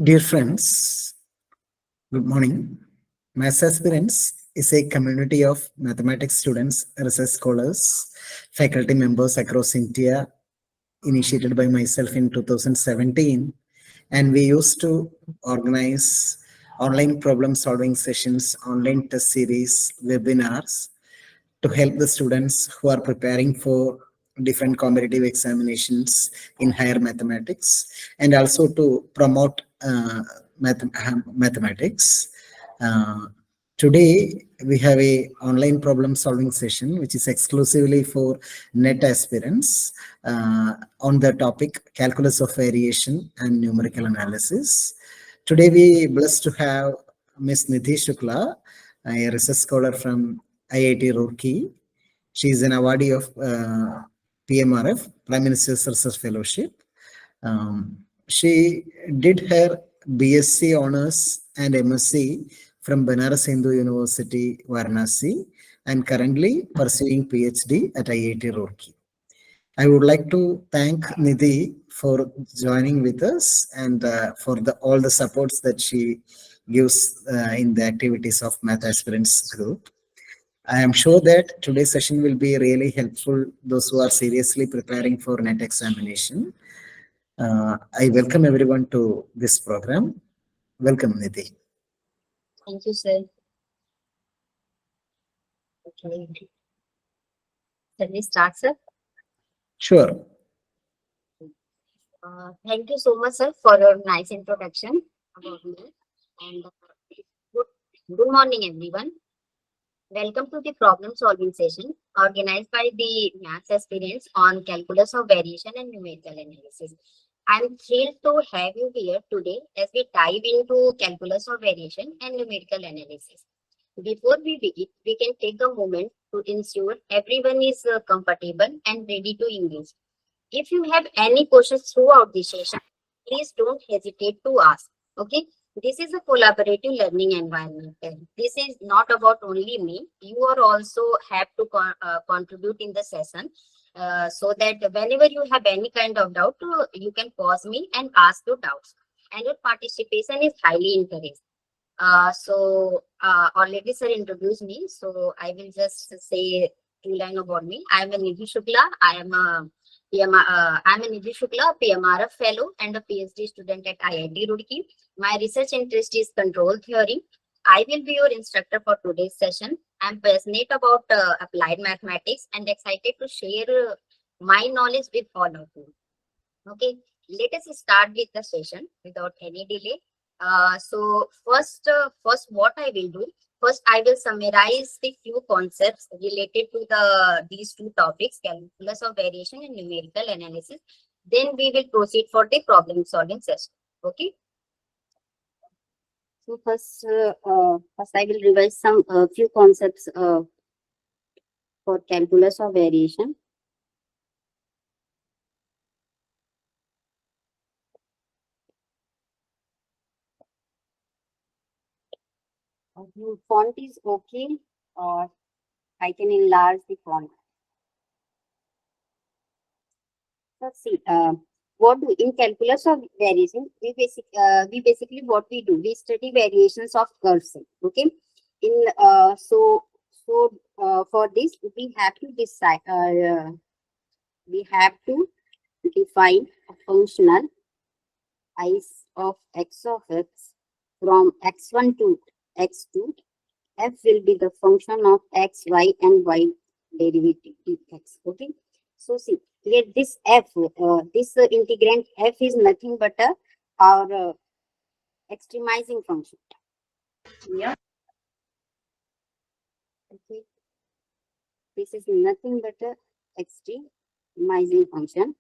Dear friends, good morning. Maths Aspirants is a community of mathematics students, research scholars, faculty members across India, initiated by myself in 2017. And we used to organize online problem solving sessions, online test series, webinars to help the students who are preparing for different competitive examinations in higher mathematics and also to promote mathematics. Uh, Today we have a online problem solving session which is exclusively for net aspirants on the topic calculus of variation and numerical analysis. Today we blessed to have Miss Nidhi Shukla, a research scholar from IIT Roorkee. She is an awardee of PMRF, Prime Minister's Research Fellowship. She did her BSc honors and MSc from Banaras Hindu University, Varanasi, and currently pursuing PhD at IIT Roorkee. I would like to thank Nidhi for joining with us and for all the supports that she gives in the activities of Math Aspirants group. I am sure that today's session will be really helpful those who are seriously preparing for NET examination. I welcome everyone to this program. Welcome, Nidhi. Thank you, sir. Okay. Can we start, sir? Sure. Thank you so much, sir, for your nice introduction about me. And good morning, everyone. Welcome to the problem solving session organized by the Maths Aspirants on calculus of variation and numerical analysis. I'm thrilled to have you here today as we dive into calculus of variation and numerical analysis. Before we begin, we can take a moment to ensure everyone is comfortable and ready to engage. If you have any questions throughout the session, please don't hesitate to ask. Okay, this is a collaborative learning environment. This is not about only me. You are also have to contribute in the session, so that whenever you have any kind of doubt, you can pause me and ask your doubts. And your participation is highly encouraged. Already sir introduced me, so I will just say two lines about me. I am a Nidhi Shukla. I'm a Nidhi Shukla, PMRF fellow and a PhD student at IIT Roorkee. My research interest is control theory. I will be your instructor for today's session. I'm passionate about applied mathematics and excited to share my knowledge with all of you. Okay, let us start with the session without any delay. First, what I will do, first I will summarize the few concepts related to these two topics, calculus of variation and numerical analysis. Then we will proceed for the problem solving session. Okay. So first I will revise some few concepts for calculus of variation. Font is okay, or I can enlarge the font. Let's see. What do in calculus of variation? We basically what we do. We study variations of curves. Okay. In for this we have to decide. We have to define a functional I of x of x from x1 to x2. F will be the function of x, y, and y derivative x. Okay. So see here this f, this integrand f is nothing but our extremizing function. Yeah. Okay. This is nothing but a extremizing function,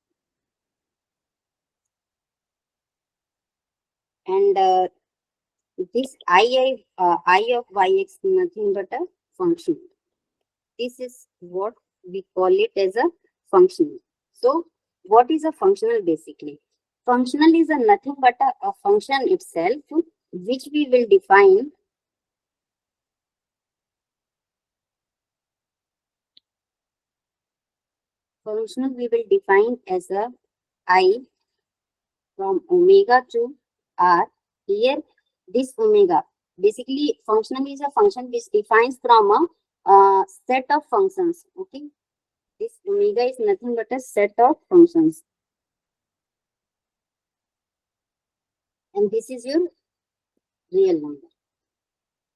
and this I of yx nothing but a function. This is what we call it as a functional. So what is a functional basically? Functional is a nothing but a function itself, which we will define functional we will define as a I from omega to r Here, this omega, basically function is a function which defines from a set of functions. Okay, this omega is nothing but a set of functions, and this is your real number,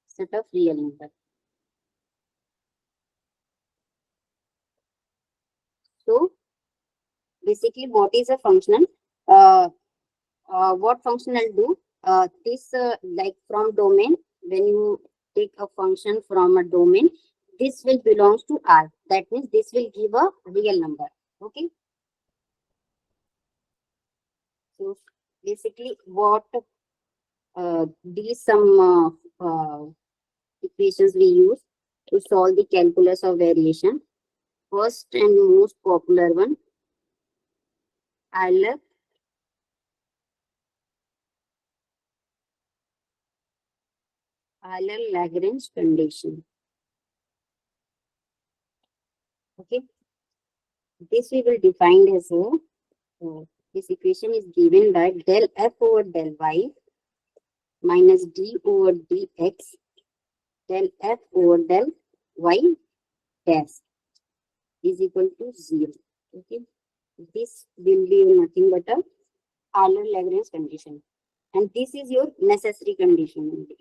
set of real number. So basically, what is a function? What function I'll do? This like from domain, when you take a function from a domain, this will belongs to R. That means this will give a real number. Okay. So basically, what these some equations we use to solve the calculus of variation. First and most popular one, Euler Lagrange condition. Okay, this we will define as a this equation is given by del f over del y minus d over dx del f over del y dash is equal to 0. Okay, this will be nothing but a Euler Lagrange condition, and this is your necessary condition only.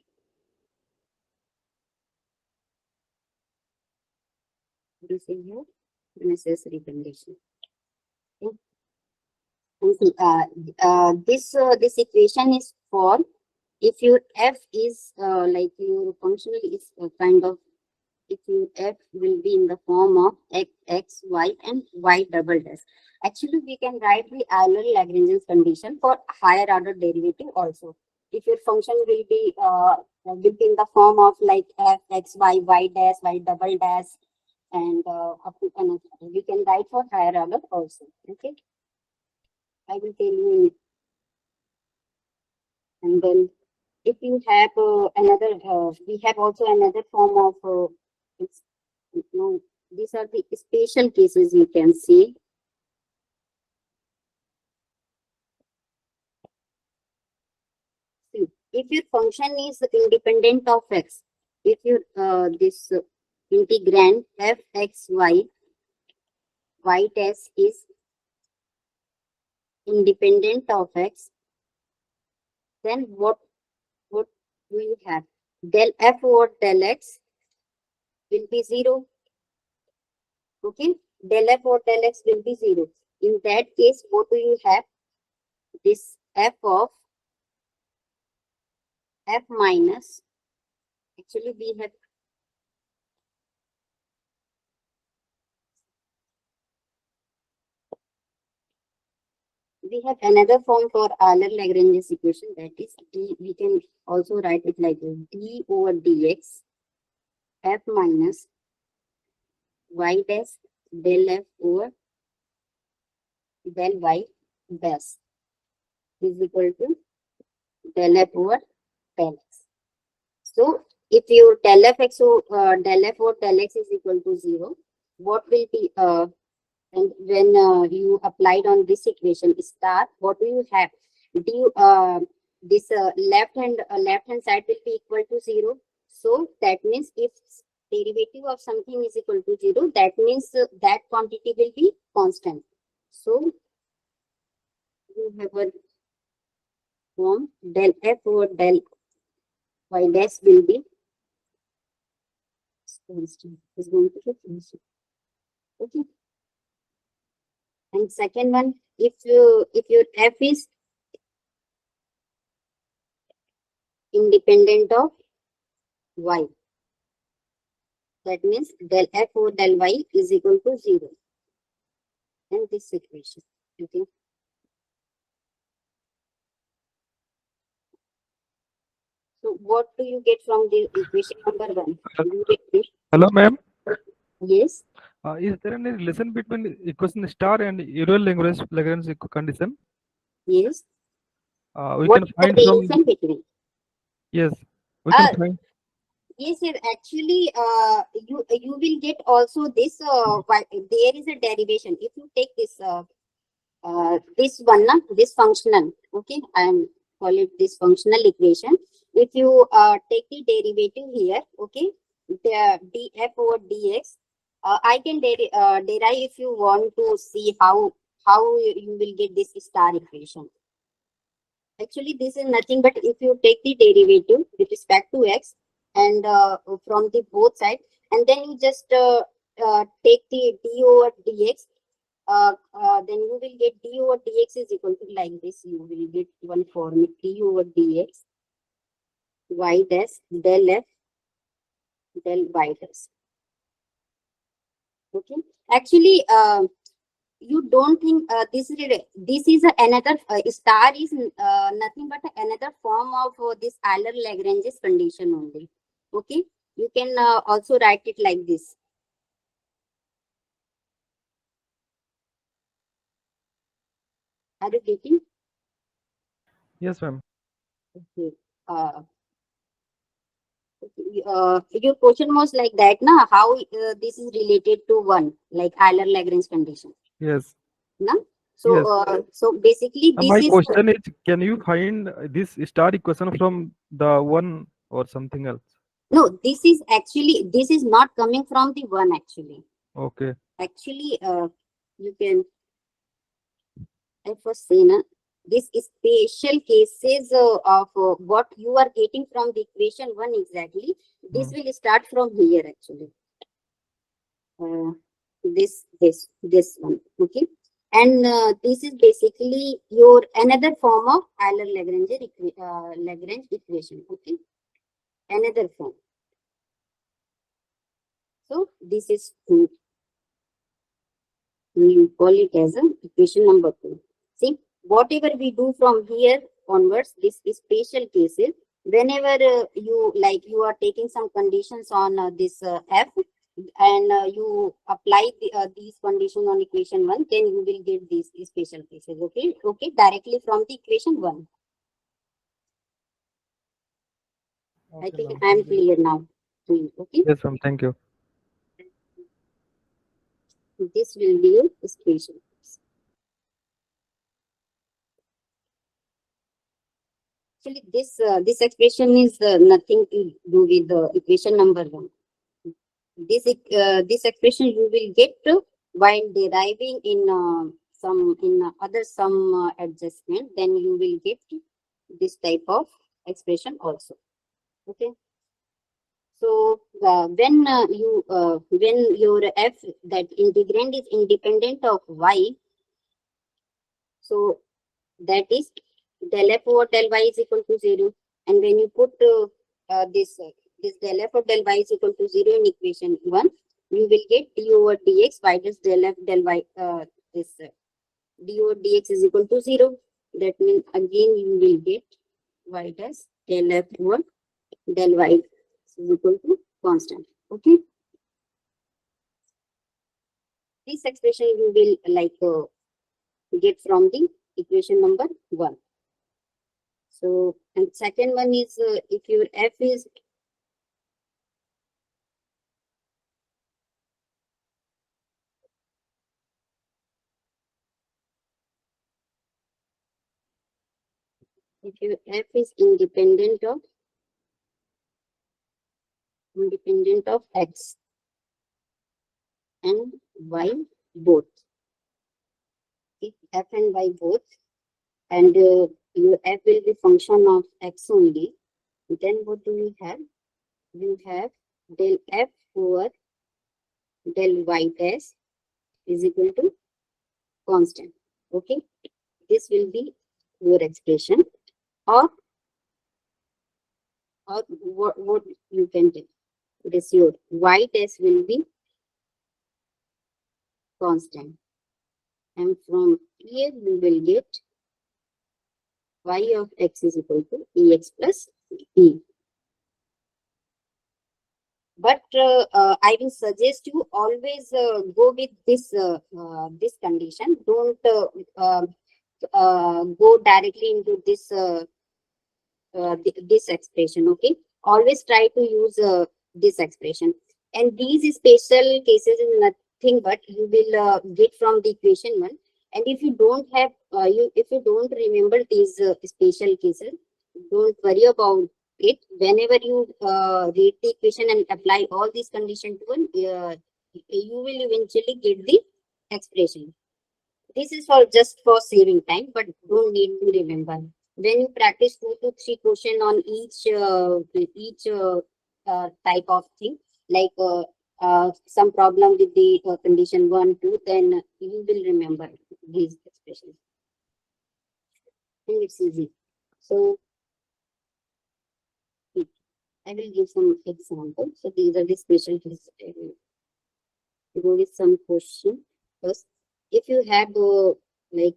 This is your necessary condition. Okay. And see, this equation is for if your f is like your function is kind of, if your f will be in the form of x, y, and y double dash. Actually, we can write the Euler Lagrange condition for higher order derivative also. If your function will be in the form of like f, x, y dash, y double dash, and up to another, we can write for higher order also. Okay, I will tell you. And then if you have another, we have also another form of it's, you know, these are the special cases you can see. See, if your function is independent of x, if your this integrand f x y dash is independent of x, then what do you have? Del f over del x will be 0. Okay, del f over del x will be 0. In that case, what do you have? This f of f minus, actually we have another form for Euler Lagrange equation, that is d. We can also write it like this: d over dx f minus y dash del f over del y dash is equal to del f over del x. So if your del f x del f over del x is equal to 0, what will be and when you applied on this equation star, what do you have? Do you, this left hand side will be equal to 0. So that means if derivative of something is equal to 0, that means that quantity will be constant. So you have a form del f over del y dash will be constant. Is going to be constant. Okay. And second one, if your f is independent of y, that means del f over del y is equal to 0. And this equation. Okay. So what do you get from the equation number 1? Hello, ma'am. Yes. Is there any relation between equation star and Euler Lagrange condition? Yes. We What can is the find from relation between? yes. We can find. Yes, yes. Actually, you will get also this. There is a derivation. If you take this this one, this functional. Okay, I am call it this functional equation. If you take the derivative here, okay, the df over dx, I can derive if you want to see how you will get this star equation. Actually, this is nothing but if you take the derivative with respect to x and from the both sides, and then you just take the d over dx, then you will get d over dx is equal to like this. You will get one form d over dx y dash del f del y dash. Okay. Actually, you don't think this is another star is nothing but another form of this Euler-Lagrange's condition only. Okay. You can also write it like this. Are you getting? Yes, ma'am. Okay. Your question was like that, na? How this is related to one, like Euler-Lagrange condition, Yes. na? So, Yes. so basically, this My is question is, can you find this star equation from the one or something else? no. This is actually this is not coming from the one actually. Okay. Actually, you can. I first say, na, this is special cases of what you are getting from the equation one exactly. This will start from here actually. This one, okay, and this is basically your another form of Euler-Lagrange Lagrange equation, okay, another form. So this is two. You call it as a equation number 2. See, whatever we do from here onwards, this is special cases. Whenever you are taking some conditions on this f, and you apply these conditions on equation 1, then you will get these special cases. Okay, okay, directly from the equation 1. I Okay, think ma'am. I am Thank you. clear now. Okay, Yes, ma'am. Thank you. this will be your special case. Actually, this expression is nothing to do with the equation number 1. This expression you will get while deriving in other some adjustment. Then you will get this type of expression also. Okay. So when your f, that integrand is independent of y, so that is del f over del y is equal to 0. And when you put this del f or del y is equal to 0 in equation 1, you will get d over dx y dash del f del y, d over dx is equal to 0. That means again you will get y dash del f over del y is equal to constant. Okay. This expression you will get from the equation number 1. So, and second one is if your f is independent of x and y both. If f and y both, and your f will be function of x only, then what do we have? We have del f over del y dash is equal to constant. Okay, this will be your expression, or what you can do. This your y dash will be constant, and from here we will get y of x is equal to ex plus e. But I will suggest you always go with this condition. Don't go directly into this expression. Okay, always try to use this expression. And these special cases is nothing but you will get from the equation 1. And if you don't have if you don't remember these special cases, don't worry about it. Whenever you read the equation and apply all these conditions to one, you will eventually get the expression. This is for just for saving time, but don't need to remember. When you practice 2 to 3 question on each type of thing, like some problem with the condition 1, 2, then you will remember these expressions. And it's easy. So I will give some examples. So these are the special cases. I will go with some question first. If you have like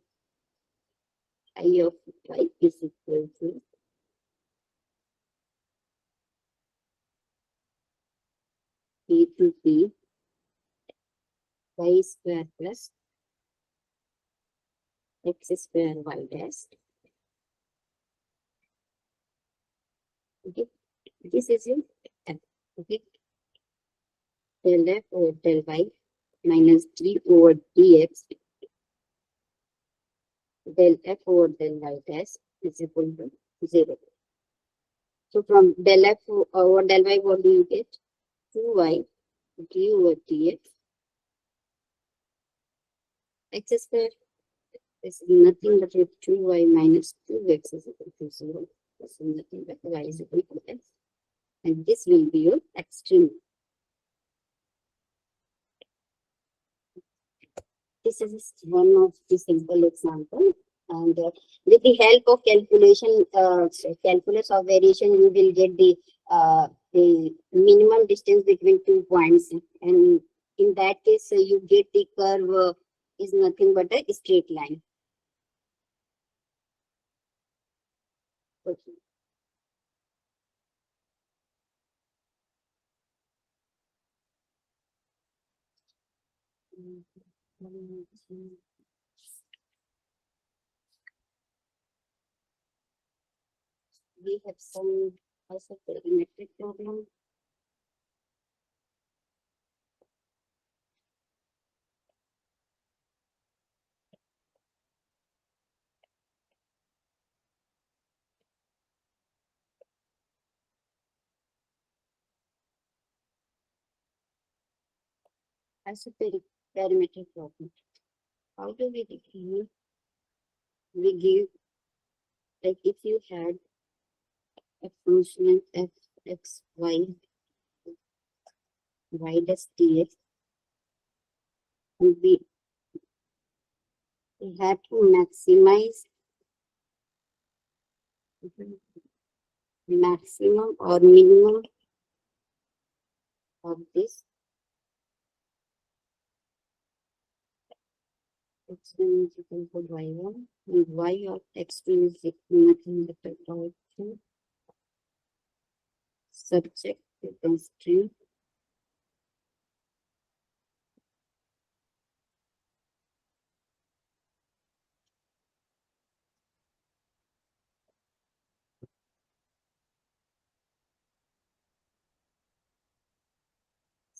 I of y is equal to p to p y square plus x square y dash. Okay, this is your f. Okay, del f over del y minus d over dx del f over del y dash is equal to 0. So from del f over del y, what do you get? 2y d over dx x square is nothing but 2y minus 2x is equal to 0. This is nothing but y is equal to x. And this will be your extreme. This is one of the simple example. And with the help of calculation, calculus of variation, you will get the minimum distance between 2 points. And in that case, you get the curve is nothing but a straight line. Okay. We have some isoperimetric problem. Isoperimetric problem. How do we define? We give, like if you had a function f x y y dash dx, and we have to maximize maximum or minimum of this x1 is equal to y1 and y of x2 is equal to nothing but a function subject to constraint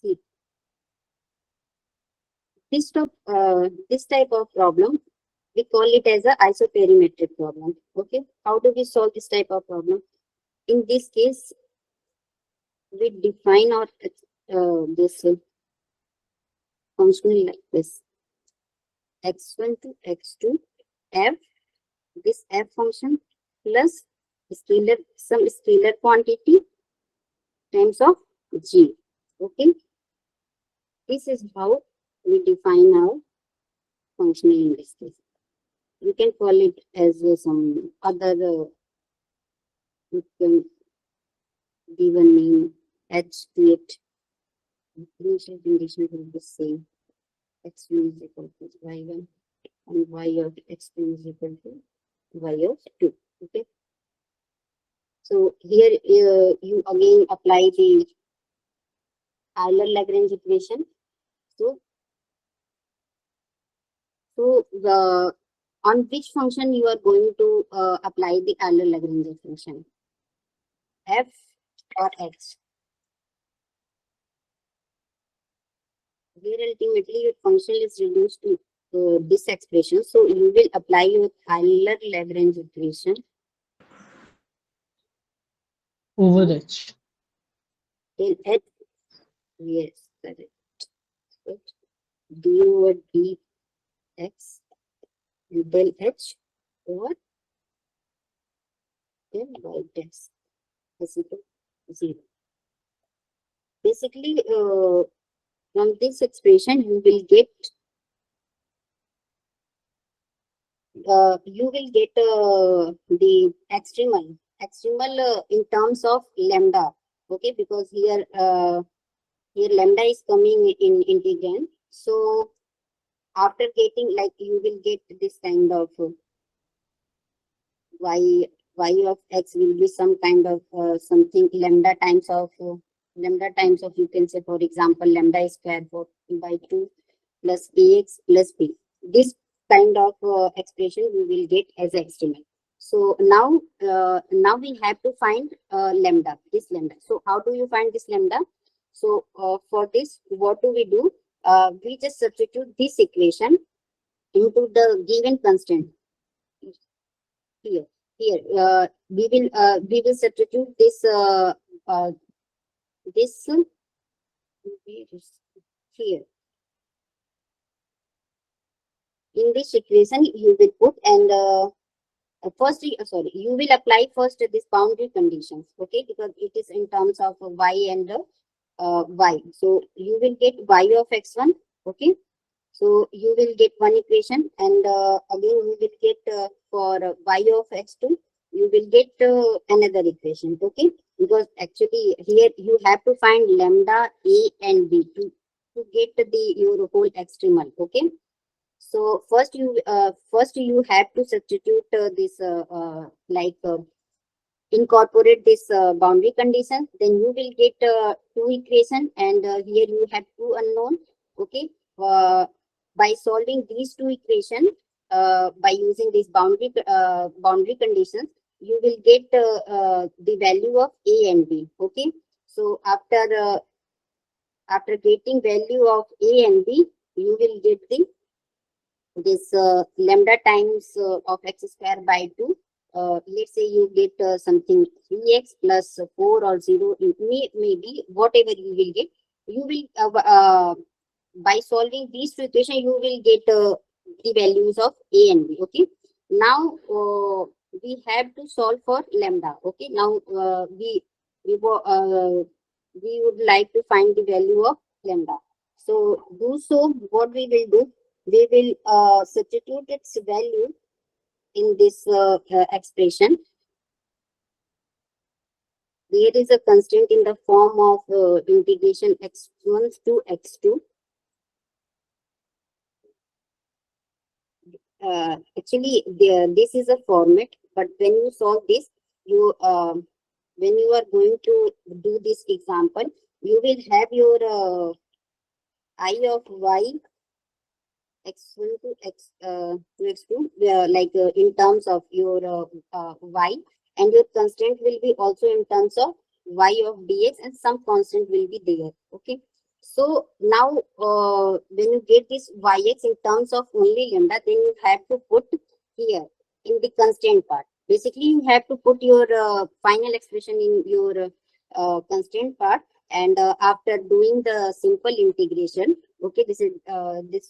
see. This type of problem, we call it as a isoperimetric problem. Okay, how do we solve this type of problem? In this case, we define our this function like this: x1 to x2 f, this f function plus scalar, some scalar quantity times of g. Okay, this is how we define our function in this case. You can call it as some other, you can give a name, h to it. Initial condition will be the same. x1 is equal to y1 and y of x2 is equal to y of 2. Okay. So here you again apply the Euler-Lagrange equation. So the on which function you are going to apply the Euler-Lagrange equation? F or x? Here ultimately your function is reduced to this expression. So you will apply your Euler-Lagrange equation over H. in H. Yes, correct. Right. D over dx del H over del y dash is equal to 0. Basically, from this expression, you will get the extremal in terms of lambda. Okay, because here lambda is coming in integrand. So after getting, like, you will get this kind of y of x will be some kind of something lambda times of you can say, for example, lambda square by 2 plus ax plus b. This kind of expression we will get as extremal. So now we have to find lambda, this lambda. So how do you find this lambda? So for this, what do? We just substitute this equation into the given constant here. We will substitute this here. In this equation, you will put and you will apply first this boundary conditions, okay, because it is in terms of y and y. So you will get y of x1, okay. So you will get one equation, and again you will get for y of x2, you will get another equation, okay, because actually here you have to find lambda a and b to get your whole extremal, okay. So first you have to substitute this incorporate this boundary condition. Then you will get two equation, and here you have two unknown, okay. By solving these two equations, by using this boundary conditions, you will get the value of a and b, okay. So after getting value of a and b, you will get this lambda times of x square by 2. Let's say you get something 3x plus 4 or 0, maybe whatever you will get. You will by solving these two equations, you will get the values of a and b, okay. Now we have to solve for lambda, okay. Now we would like to find the value of lambda. So what we will do, we will substitute its value in this expression. There is a constant in the form of integration x1 to x2. Actually, this is a format, but when you solve this, when you are going to do this example, you will have your I of y x1 to x2 in terms of your y, and your constant will be also in terms of y of dx, and some constant will be there, okay. So now when you get this yx in terms of only lambda, then you have to put here in the constant part. Basically, you have to put your final expression in your constant part, and after doing the simple integration, okay, this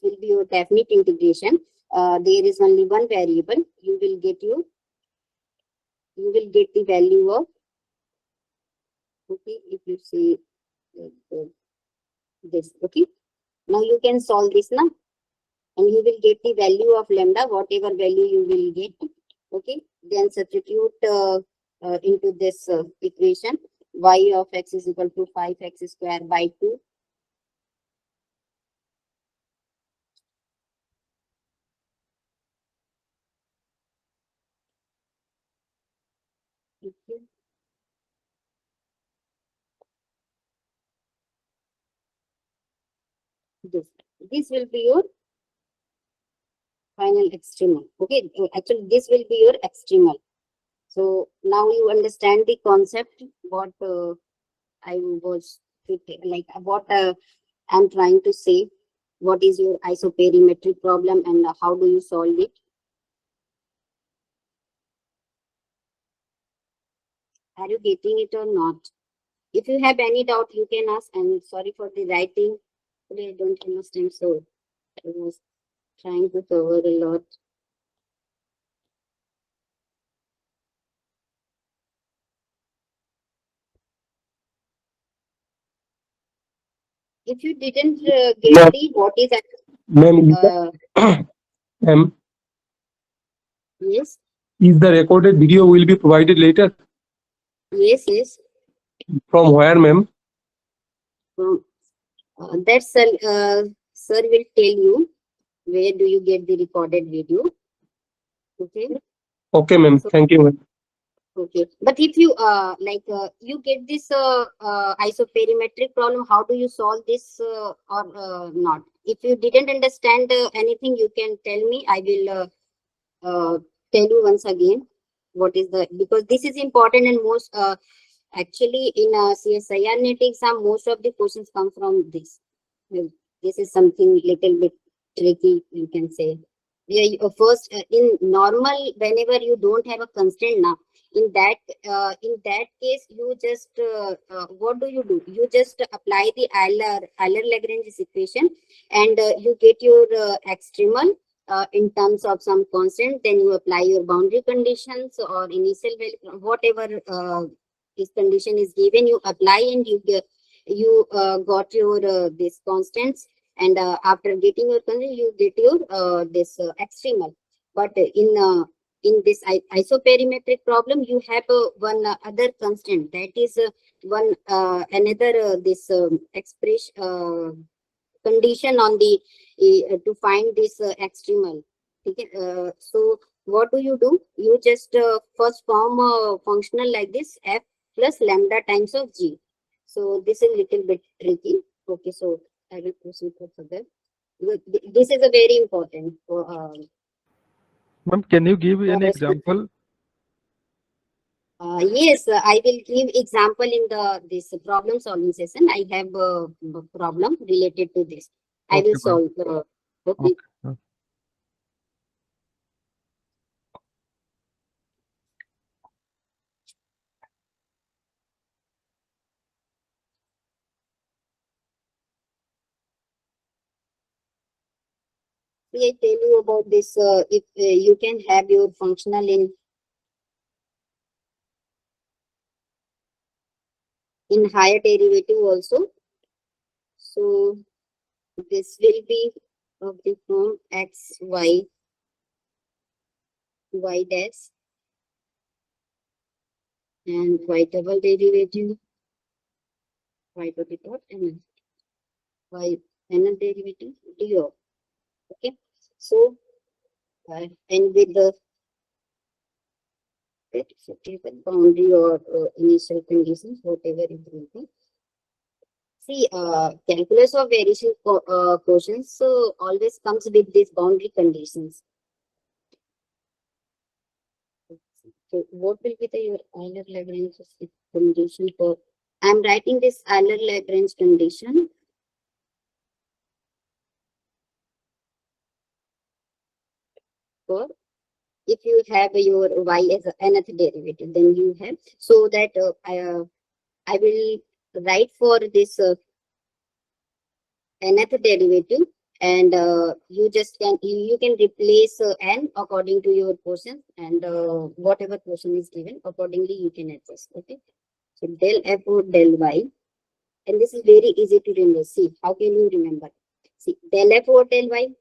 will be your definite integration. There is only one variable. You will get the value of, okay, if you see this, okay. Now you can solve this now, and you will get the value of lambda, whatever value you will get, okay. Then substitute into this equation. Y of x is equal to 5x square by 2. Okay. This will be your final extremal, okay. Actually, this will be your extremal. So now you understand the concept, what I was like, what I'm trying to say. what is your isoperimetric problem and how do you solve it. Are you getting it or not? If you have any doubt, you can ask. I'm sorry for the writing. Today I don't understand, so I was trying to cover a lot. If you didn't get the what is Ma'am, ma'am, yes, is the recorded video will be provided later? yes. From where, ma'am? That's sir will tell you where do you get the recorded video. Okay. Okay, ma'am. So, Thank you, ma'am. okay, but if you you get this isoperimetric problem, how do you solve this or not? If you didn't understand anything, you can tell me. I will tell you once again what is the, because this is important and most actually in CSIR NET exam, most of the questions come from this. Well, this is something little bit tricky, you can say. Yeah, first in normal, whenever you don't have a constraint now, in that case, you just what do? You just apply the Euler-Lagrange equation, and you get your extremal in terms of some constant. Then you apply your boundary conditions or initial value, whatever this condition is given, you apply and you got your this constants, and after getting your constant, you get your this extremal. But in this isoperimetric problem, you have one other constant, that is one another this expression condition on the to find this extremal. Okay? So what do? You just first form a functional like this, f plus lambda times of g. So this is little bit tricky. Okay, so I will proceed further. This is a very important for Ma'am, can you give any for example? yes, I will give example in this problem solving session. I have a problem related to this. I Okay, will ma'am. solve. Okay. Okay. See, I tell you about this. If you can have your functional in higher derivative also. So this will be of the form x y dash and y double derivative y to the dot and y another derivative d of. Okay. So and with the boundary or initial conditions, whatever it will be. See, calculus of variation quotients always comes with these boundary conditions. So, what will be your Euler-Lagrange condition for? I'm writing this Euler-Lagrange condition for if you have your y as nth derivative, then you have, so that I will write for this nth derivative, and you just you can replace n according to your portion, and whatever portion is given accordingly you can adjust. Okay, so del f or del y, and this is very easy to remember. See, how can you remember? See, del f or del y,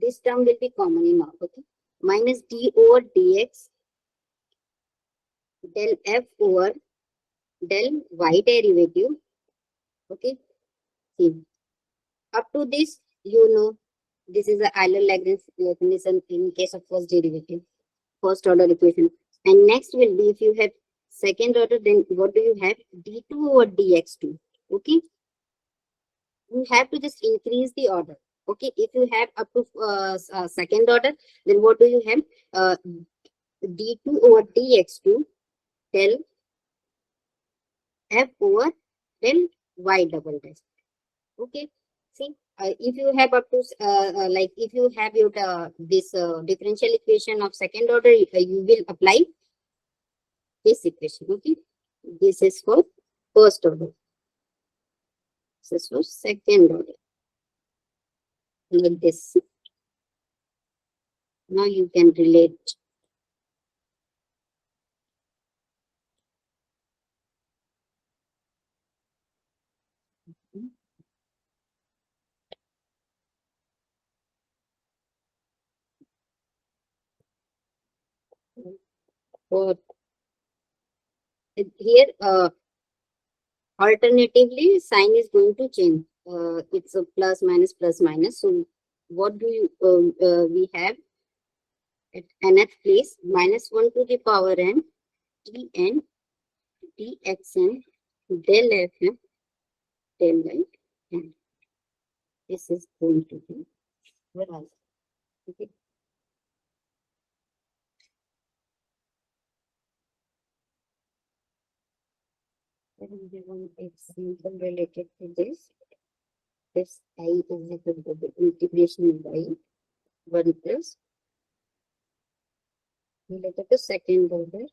this term will be common in all. Okay, minus d over dx del f over del y derivative. Okay, see, up to this, this is the Euler-Lagrange condition in case of first derivative, first order equation. And next will be, if you have second order, then what do you have? d2 over dx2. Okay, you have to just increase the order. Okay, if you have up to second order, then what do you have? d2 over dx2 del f over del y double dash. Okay, See, if you have up to like if you have your this differential equation of second order, you will apply this equation. Okay, this is for first order. This is for second order. Like this. Now you can relate. For here, alternatively, sign is going to change. It's a plus minus plus minus. So what do you we have at nth place -1 to the power n dn dxn del fn del y n. This is going to be whereas. Okay. Let me give one example related to this. This I is equal to the integration by 1 plus related to second order.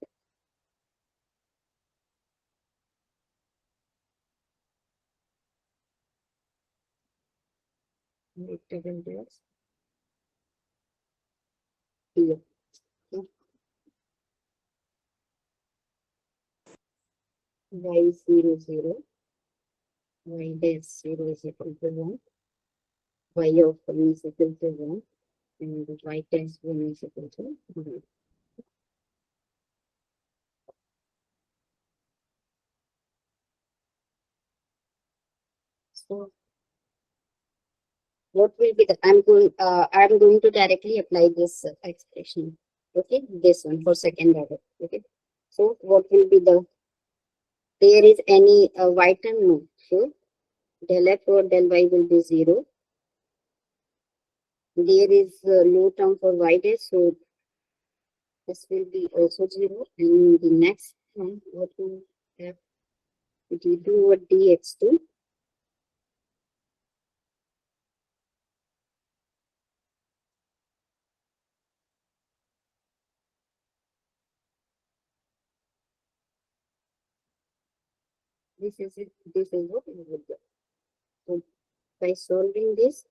Related to here. Y 0 0, y dash 0 is equal to 1, y of 1 is equal to 1, and y dash 1 is equal to 1. So what will be the I'm going to directly apply this expression. Okay, this one for second order. Okay, so what will be the there is any y term? No. So del f or del y will be 0. There is no term for y dash, so this will be also 0. And the next one, what we have d2 or dx2. This is it. This is what we will do. So by solving this,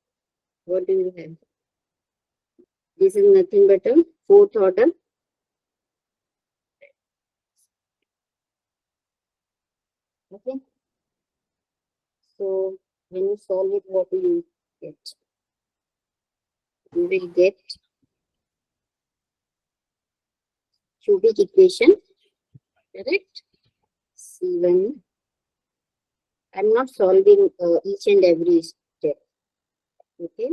what do you have? This is nothing but a fourth order. Okay. So when you solve it, what do you get? You will get cubic equation, correct? C1. I'm not solving each and every step. Okay.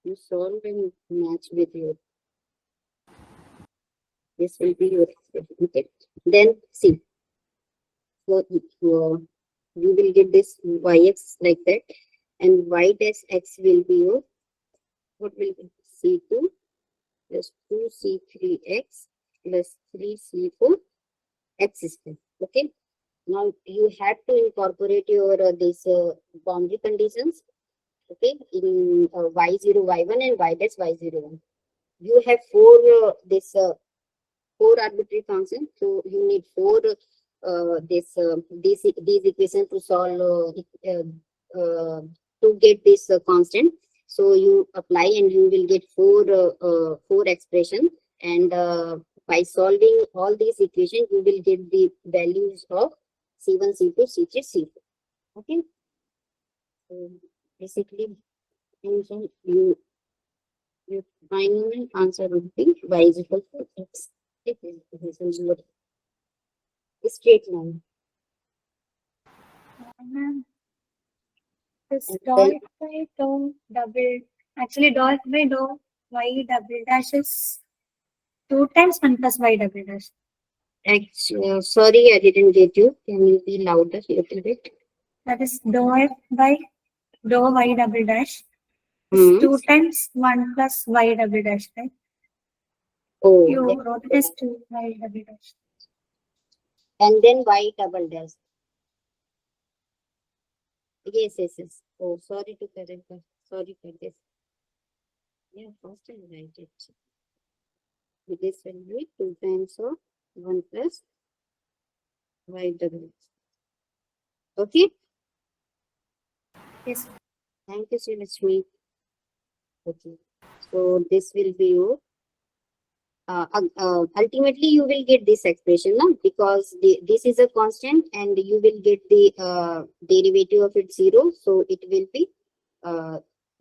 You solve and match with your. This will be your expression. Okay. Then see. So you will get this yx like that, and y dash x will be your what will be c2 plus 2c3x plus 3c4 x square. Okay. Now you have to incorporate your this boundary conditions. Okay, in y0 y1 and y dash y01. You have four arbitrary functions, so you need four these equations to solve to get this constant. So you apply and you will get four expressions, and by solving all these equations, you will get the values of C1, C2, C3, C4. Okay. So basically, your final answer would be y is equal to x. This is what straight line. This And dot then by dot double, actually dot by dot y double dash is 2 times 1 plus y double dash. actually, sorry, I didn't get you. Can you be louder a little bit? That is dou f by dou y double dash is Hmm. 2 times 1 plus y double dash, right? Oh, You yeah. wrote it as 2 y double dash. And then y double dash. Yes, yes, yes. Oh, sorry to correct that. Sorry for this. Yeah, first I write it. This will be 2 times of 1 plus y double x. Okay. Yes. Thank you, Sri. Okay. So this will be your ultimately you will get this expression now, because this is a constant and you will get the derivative of it 0. So it will be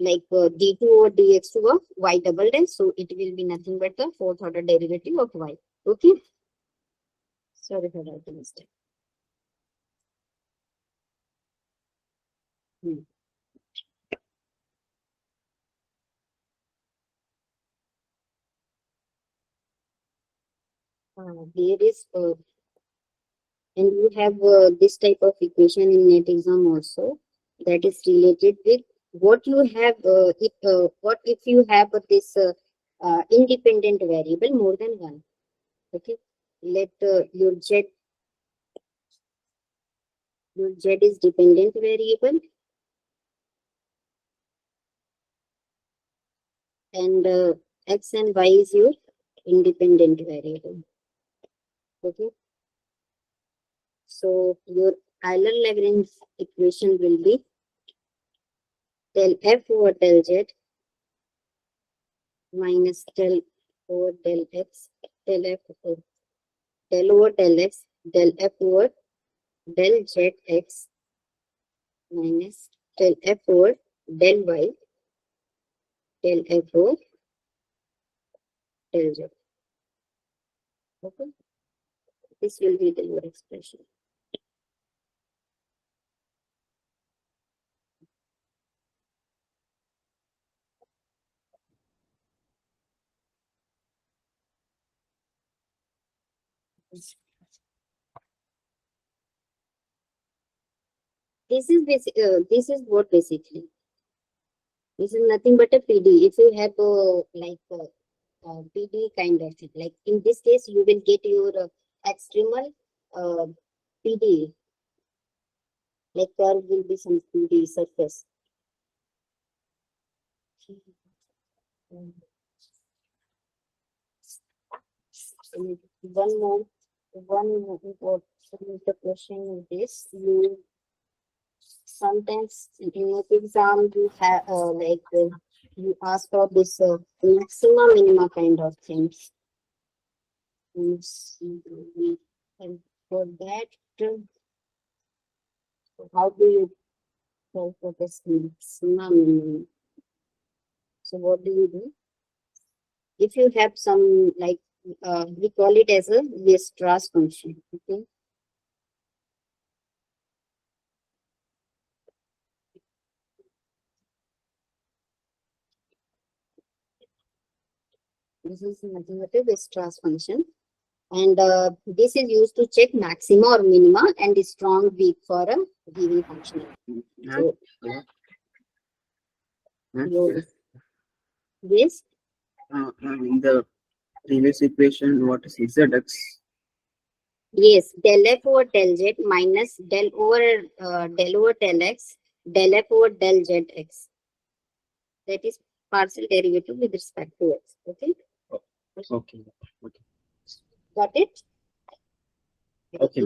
like d2 over dx2 of y double dash. So it will be nothing but the fourth order derivative of y. Okay. Sorry for that mistake. There is and you have this type of equation in net exam also, that is related with what you have what if you have this independent variable more than one. Okay, let your z is dependent variable and x and y is your independent variable. Okay, so your Euler-Lagrange equation will be del f over del z minus del over del x del f over del over del x del f over del z x minus del f over del y del f over del z. Okay, this will be the your expression. This is basic. This is what basically. This is nothing but a PD. If you have PD kind of thing, like in this case, you will get your extremal PD. Like there will be some PD surface. One more important the question is this: you sometimes in your exam you have you ask for this maxima minima kind of things. And for that, how do you solve for this maxima minima? So what do you do? If you have some like we call it as a Weierstrass function. Okay. This is nothing but a Weierstrass function. And this is used to check maxima or minima and is strong weak for a given function. So, this in the previous equation, what is zx? yes, del f over del z minus del over del x, del f over del z x. That is partial derivative with respect to x. Okay. Okay. Got it? Okay.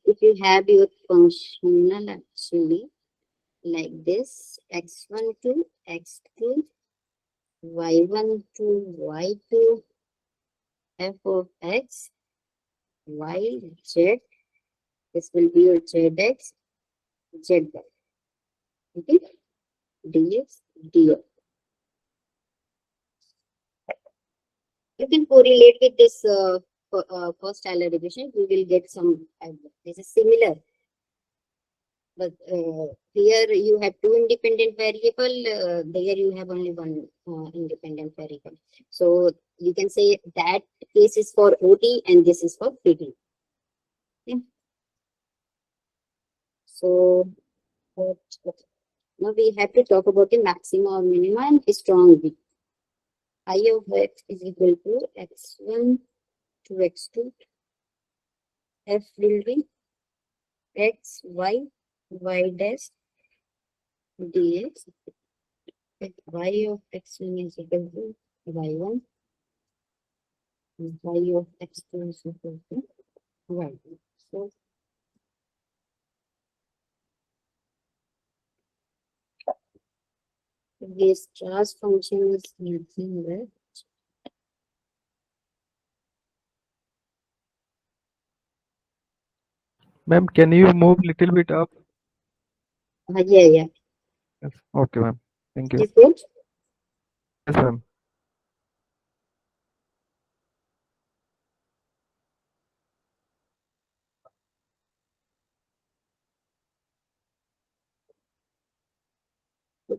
If you have your functional actually like this, x1 to x2, y1 to y2, f of x, y, z, this will be your zx, zy. Okay, dx, dy. You can correlate with this first Euler equation. You will get some. This is similar, but here you have two independent variable. There you have only one independent variable. So you can say that case is for OD and this is for PD. Okay. So now we have to talk about the maxima or minima and strong weak. I of x is equal to x1 to x2. F will be x, y, y dash, dx if y of x1 is equal to y1 and y of x2 is equal to y2. So Weierstrass function is nothing but Ma'am, can you move little bit up? yeah. Yes. Okay, ma'am. Thank you. Is it? Yes, ma'am.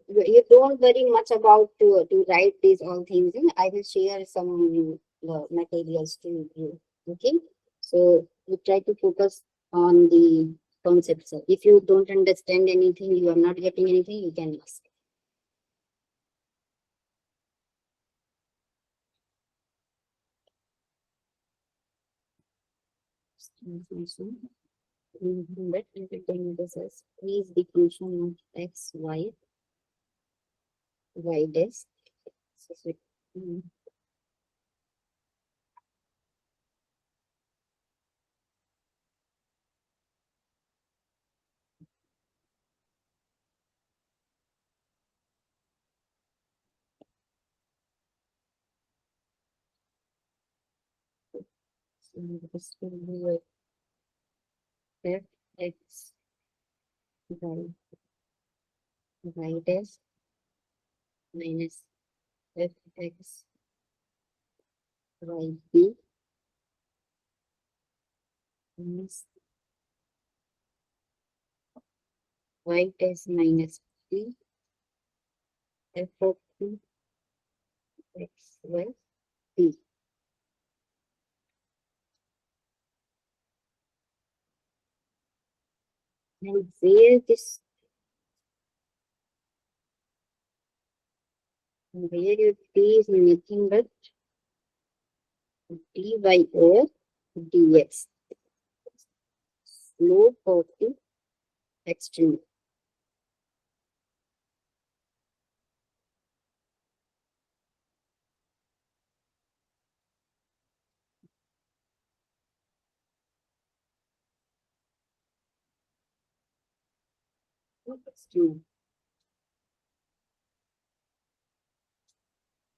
You don't worry much about to write these all things in. I will share some materials to you. Okay. So you try to focus on the concepts. If you don't understand anything, you are not getting anything, you can ask. But everything this is please the function of x, y, y dash. So this will be f x y y dash minus f x y b minus y dash minus b f of b x y b. And where this where your t is nothing but dy over dx, slope of the extreme. Extreme.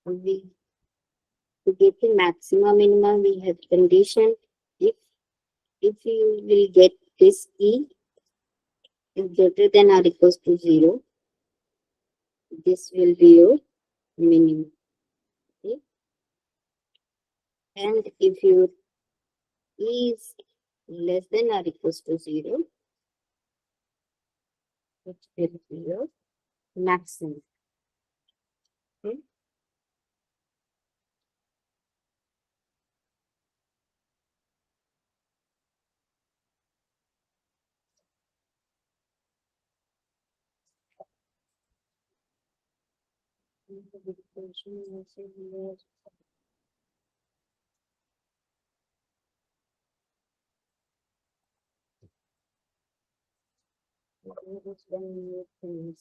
We to get the maximum minimum, we have condition if you will get this e is greater than or equals to 0, this will be your minimum. Okay? And if your e is less than or equals to 0, it will be your maximum. Okay?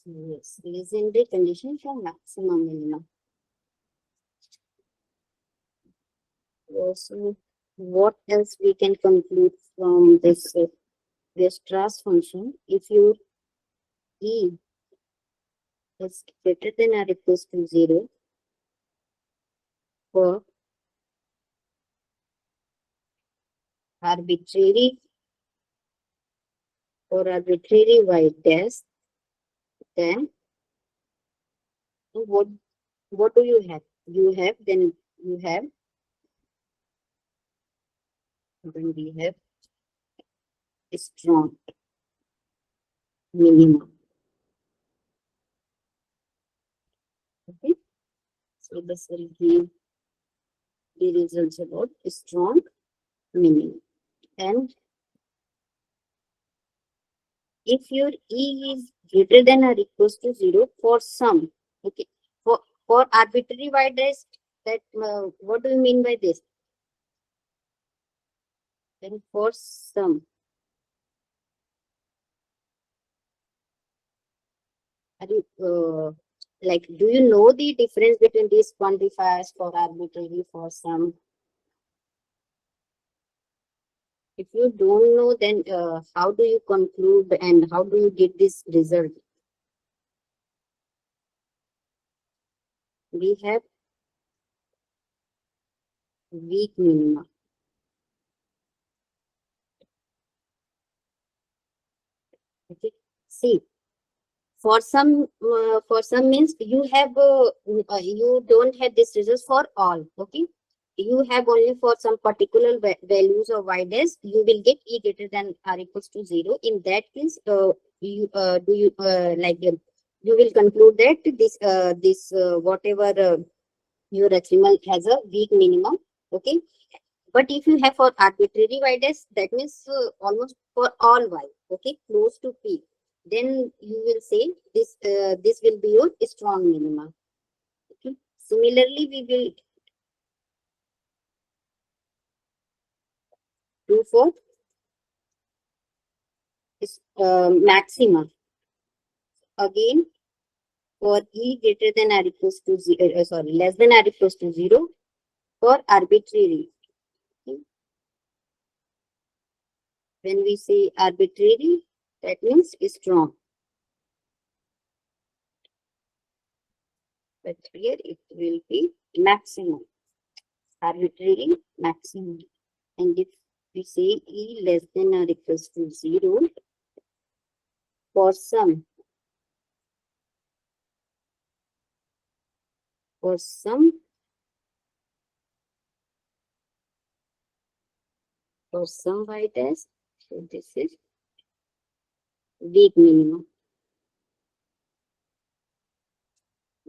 Yes, Legendre condition for maximum minimum. So, what else we can conclude from this Weierstrass function? If your e is greater than or equals to 0 for arbitrary y dash, then what do you have? Then we have a strong minimum. Okay, so this will give the results about a strong minimum. And if your e is greater than or equals to 0 for some, okay, for arbitrary y dash, that what do you mean by this? Then for some, Are you, like, do you know the difference between these quantifiers for arbitrary, for some? If you don't know, then how do you conclude and how do you get this result? We have weak minima. Okay. See, for some means you have you don't have this result for all. Okay, you have only for some particular values of y dash you will get e greater than or equals to 0. In that case, you you will conclude that this whatever your experiment has a weak minimum. Okay, but if you have for arbitrary y dash, that means almost for all y, okay, close to p, then you will say this will be your strong minima. Okay. Similarly, we will do for maxima. Again, for e greater than or equals to 0, sorry, less than or equals to 0 for arbitrary. Okay. When we say arbitrary, that means strong. But here it will be maximum, arbitrary maximum. And if we say e less than or equals to 0 for some y dash, so this is weak minimum.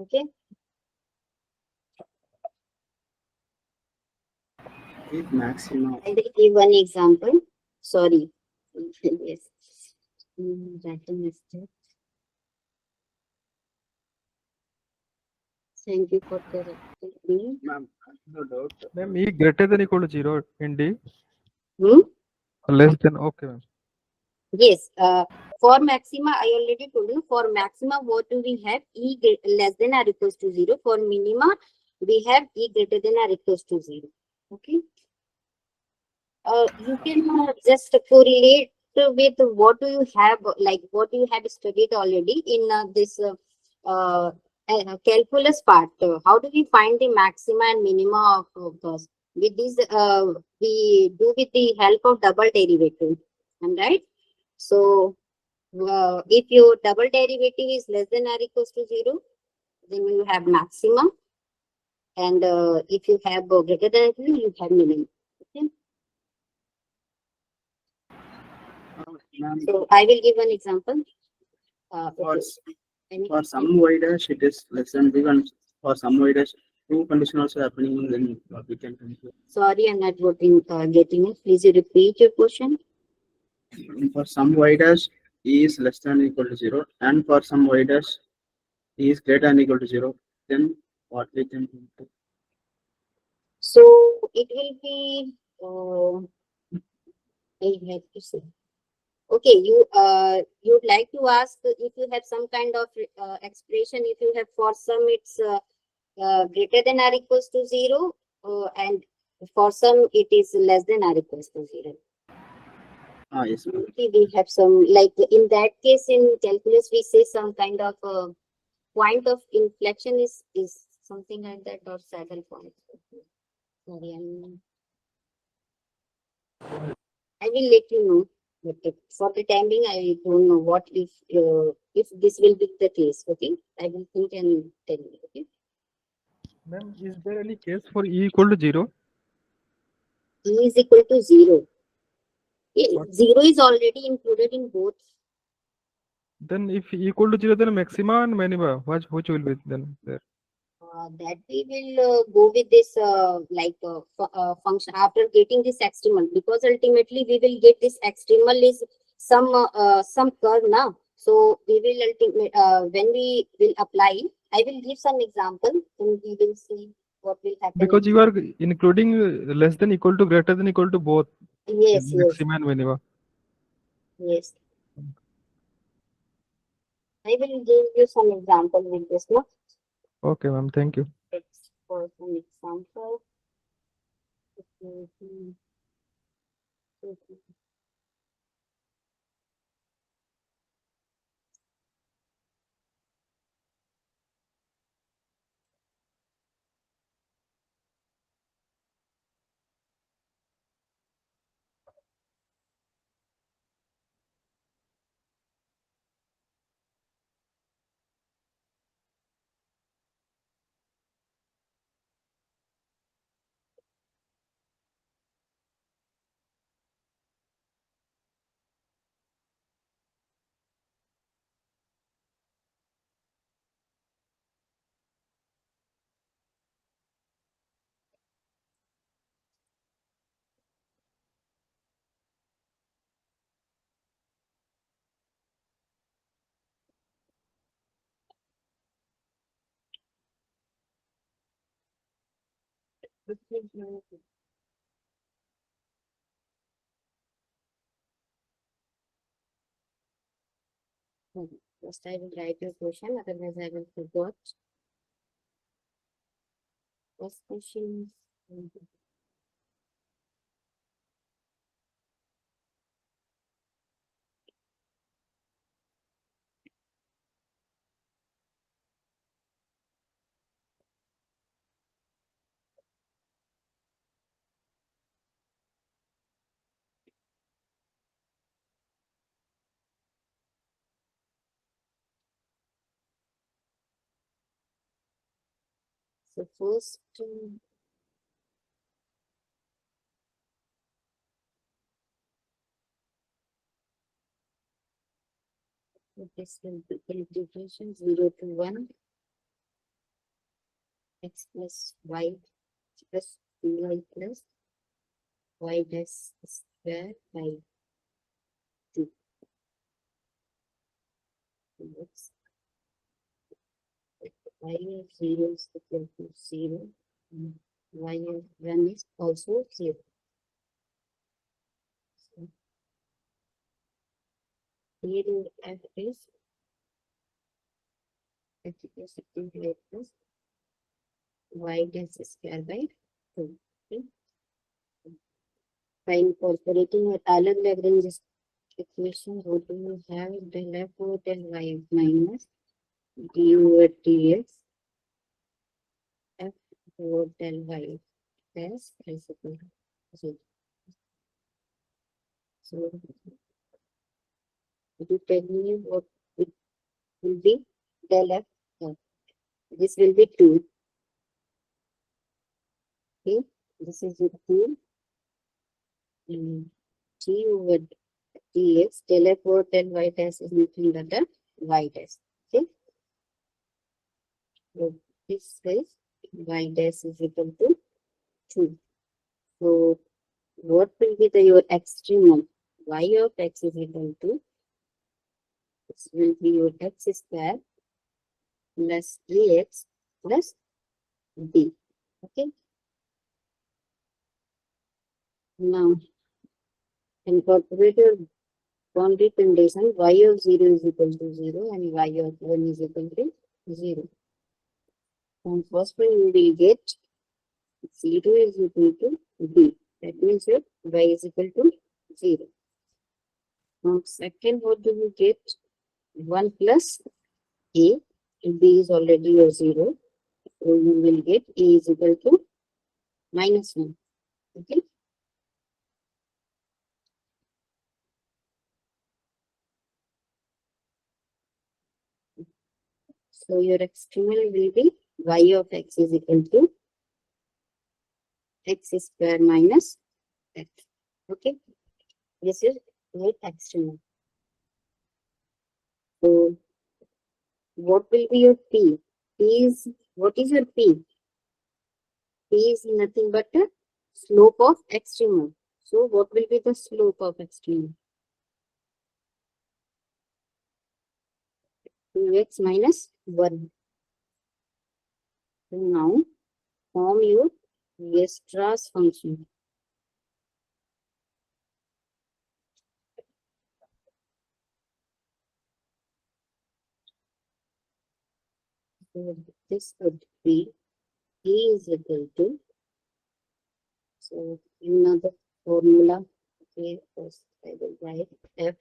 Okay. With maximum. I will give one example. Sorry. Yes. Writing mistake. Thank you for correcting me. Ma'am, no doubt. Ma'am, e greater than equal to 0 in D. Hmm? Less than, okay, ma'am. Yes. For maxima, I already told you. For maxima, what do we have? E less than or equals to 0. For minima, we have e greater than or equals to 0. Okay. You can just correlate with what do you have, like what you have studied already in this calculus part. How do we find the maxima and minima of those? With this, we do with the help of double derivative. Am I right? So, if your double derivative is less than or equals to 0, then you have maximum. And if you have greater than 0, you have minimum. Okay. Ma'am, So I will give an example. for, Any- for some y dash it is less than big, and for some y dash two condition also happening, then we can conclude. Sorry, I'm not getting it. Please repeat your question. For some y dash e is less than or equal to 0, and for some y dash e is greater than or equal to 0, then what we can do? So it will be. I have to say. Okay, you'd like to ask if you have some kind of expression. If you have for some it's greater than or equals to 0, and for some it is less than or equals to 0. Yes, ma'am. Okay, we have some, like in that case in calculus we say some kind of point of inflection is something like that, or saddle point. Sorry, I will let you know. But for the time being, I don't know what if this will be the case. Okay, I will think and tell you. Okay. Ma'am, is there any case for e equal to 0? E is equal to 0. What? 0 is already included in both. Then if e equal to 0, then maxima and minima, which will be then there? That we will go with this function after getting this extremal, because ultimately we will get this extremal is some curve now. So we will ultimate when we will apply. I will give some example and we will see what will happen. Because you are including less than equal to greater than equal to both. Yes, yes, Maxima and minima. yes. I will give you some example with this. No? Okay, ma'am. Thank you. Let's for some example. First, I will write your question, otherwise, I will forget. First question is so first. This will be integration 0 to 1 x plus y plus 2y plus y dash square by 2. X y of 0 is equal to 0. And y of 1 is also 0. So here in f is x equals to y plus y dash square by 2. Okay. By incorporating a Taylor-Lagrange equation, what do you have? Del f over del y minus d over dx f over del y plus is equal to 0. So, could you tell me what it will be? Del f. This will be 2. Okay, this is 2. G over dx del f over del y dash is nothing but the y dash. Okay, so this is y dash is equal to 2. So what will be the your extremum? Y of x is equal to, this will be your x square plus ax plus b. Okay. Now incorporate your boundary condition. Y of 0 is equal to 0 and y of 1 is equal to 0. And first one you will get 0 is equal to b. That means your y is equal to 0. Now second, what do you get? 1 plus a. B is already your 0. So you will get a is equal to minus 1. Okay. So your extremal will be y of x is equal to x square minus x. Okay. This is your extremal. So what will be your p? P is, what is your p? P is nothing but the slope of extremal. So what will be the slope of extremal? 2x minus 1. So now form your Weierstrass function. So this would be E is equal to, so you know the formula. Okay, first I will write F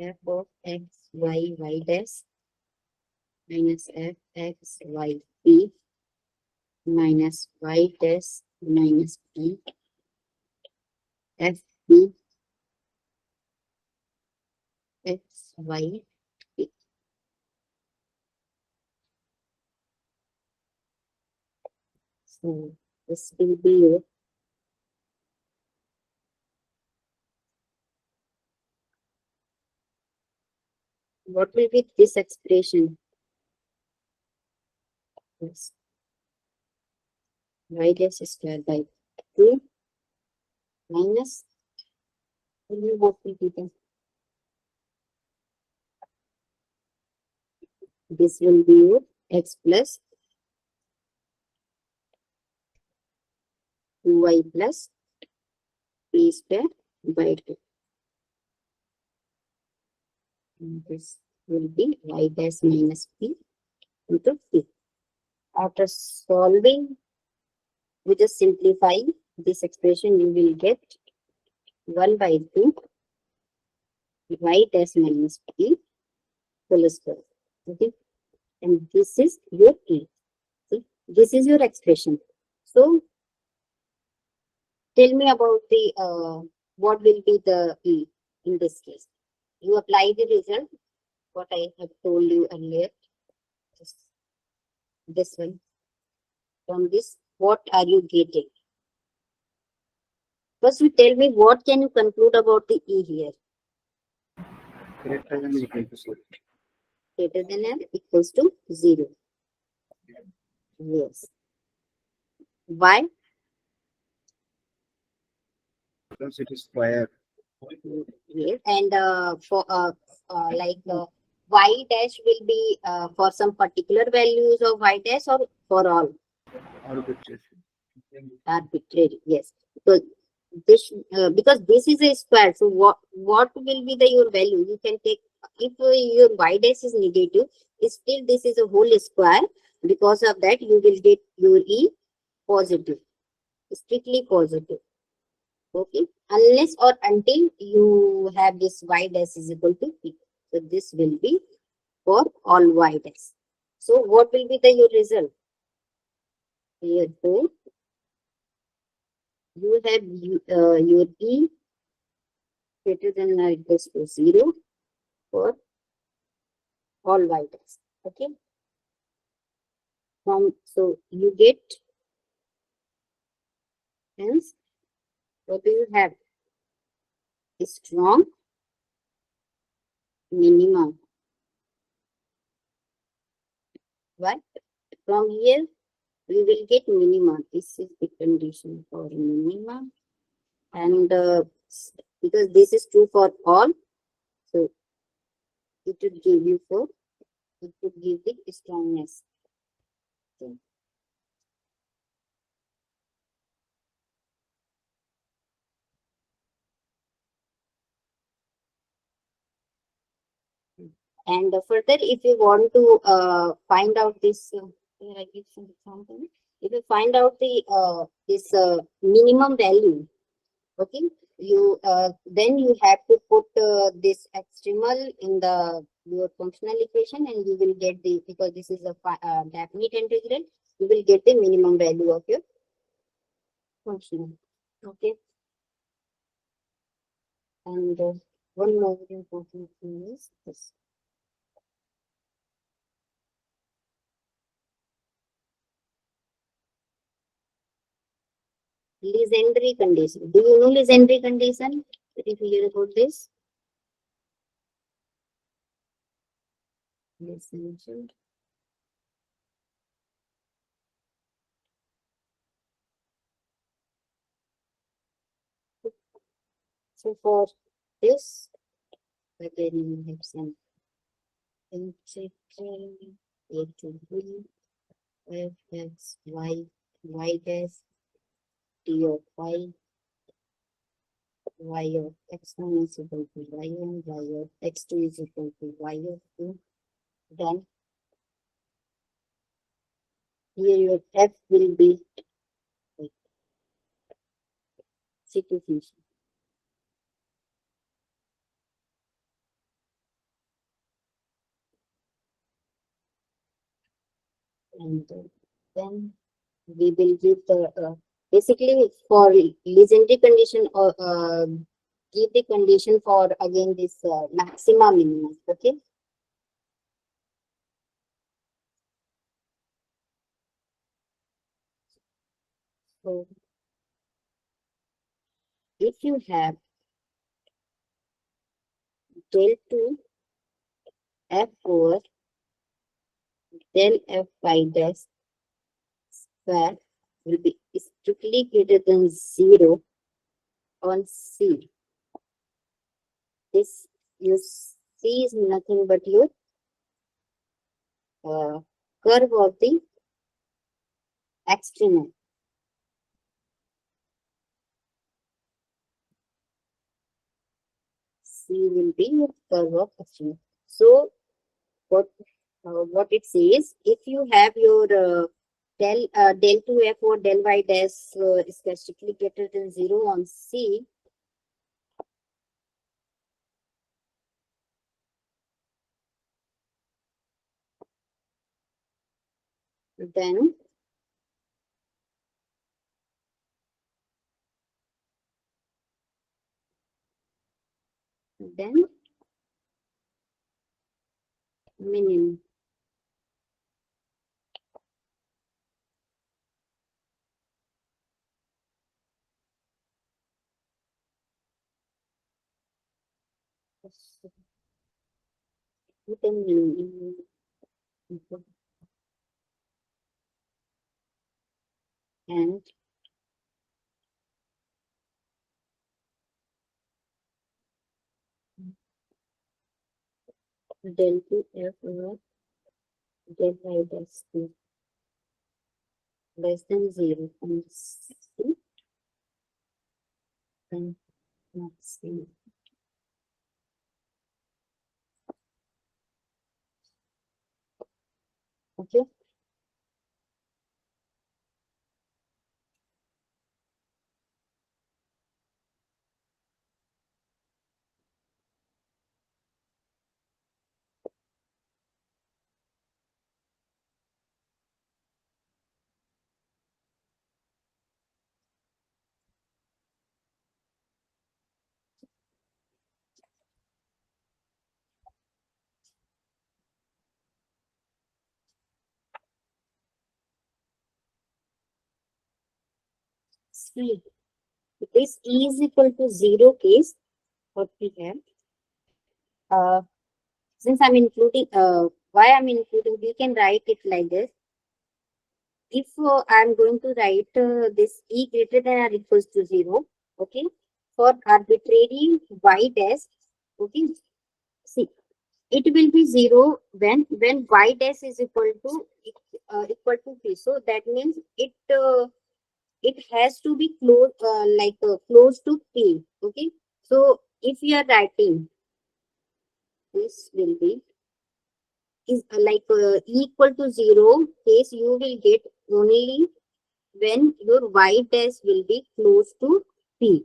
f of x y dash minus f x y p minus y dash minus p f p x y p. So this will be your what will be this expression? Yes. Y dash square by 2 minus, what will be the, this will be your x plus 2y plus p square by 2. And this will be y dash minus p into p. After solving, we just simplify this expression, you will get 1 by 2 y dash minus p whole square. Okay, and this is your e. See, this is your expression. So tell me about the what will be the e in this case. You apply the result, what I have told you earlier. Just this one. From this, what are you getting? First, you tell me what can you conclude about the e here? Greater than or equal to 0. Greater than or equals to 0. Yes. Why? Because it is square. Yes. And for y dash will be for some particular values of y dash or for all? Arbitrary. Arbitrary. Yes. So this because this is a square. So what will be the your value? You can take, if your y dash is negative, still this is a whole square. Because of that, you will get your e positive, strictly positive. Okay, unless or until you have this y dash is equal to p. So this will be for all y dash. So what will be the your result? Therefore, you have your e greater than or equals to 0 for all y dash. Okay. So you get, hence what do you have? A strong minima. Why? From here we will get minima. This is the condition for minima, and because this is true for all, so it would give you it would give the strongness. Okay. And further, if you want to find out this, here I give some example. If you find out the this minimum value, okay, you then you have to put this extremal in the your functional equation, and you will get the, because this is a definite integral, you will get the minimum value of your functional. Okay, and one more important thing is this. Legendre condition. Do you know Legendre condition? If you hear about this. Legendre. So for this, again you have some integral a to b f x y dash d of y y of x1 is equal to y1, y of x2 is equal to y of 2. Then here your f will be like C2 function. And then we will give the basically for Legendre condition or give the condition for again this maxima minima. Okay. So if you have del 2 f over del f by dash square will be strictly greater than 0 on C. This you C is nothing but your curve of the extremum. C will be your curve of extremum. So what it says, if you have your del 2f or del y dash is strictly greater than 0 on C, then minimum. Then minimum. And del 2f over del y dash is less than 0 on C, then not C. Okay. See, this E is equal to 0 case, what we have. Since I'm including, why I'm including, we can write it like this. If I'm going to write this E greater than or equals to 0, okay, for arbitrary y dash, okay, see, it will be 0 when y dash is equal to p. So that means it has to be close close to p. Okay, so if you are writing, this will be is equal to 0 case, you will get only when your y dash will be close to p.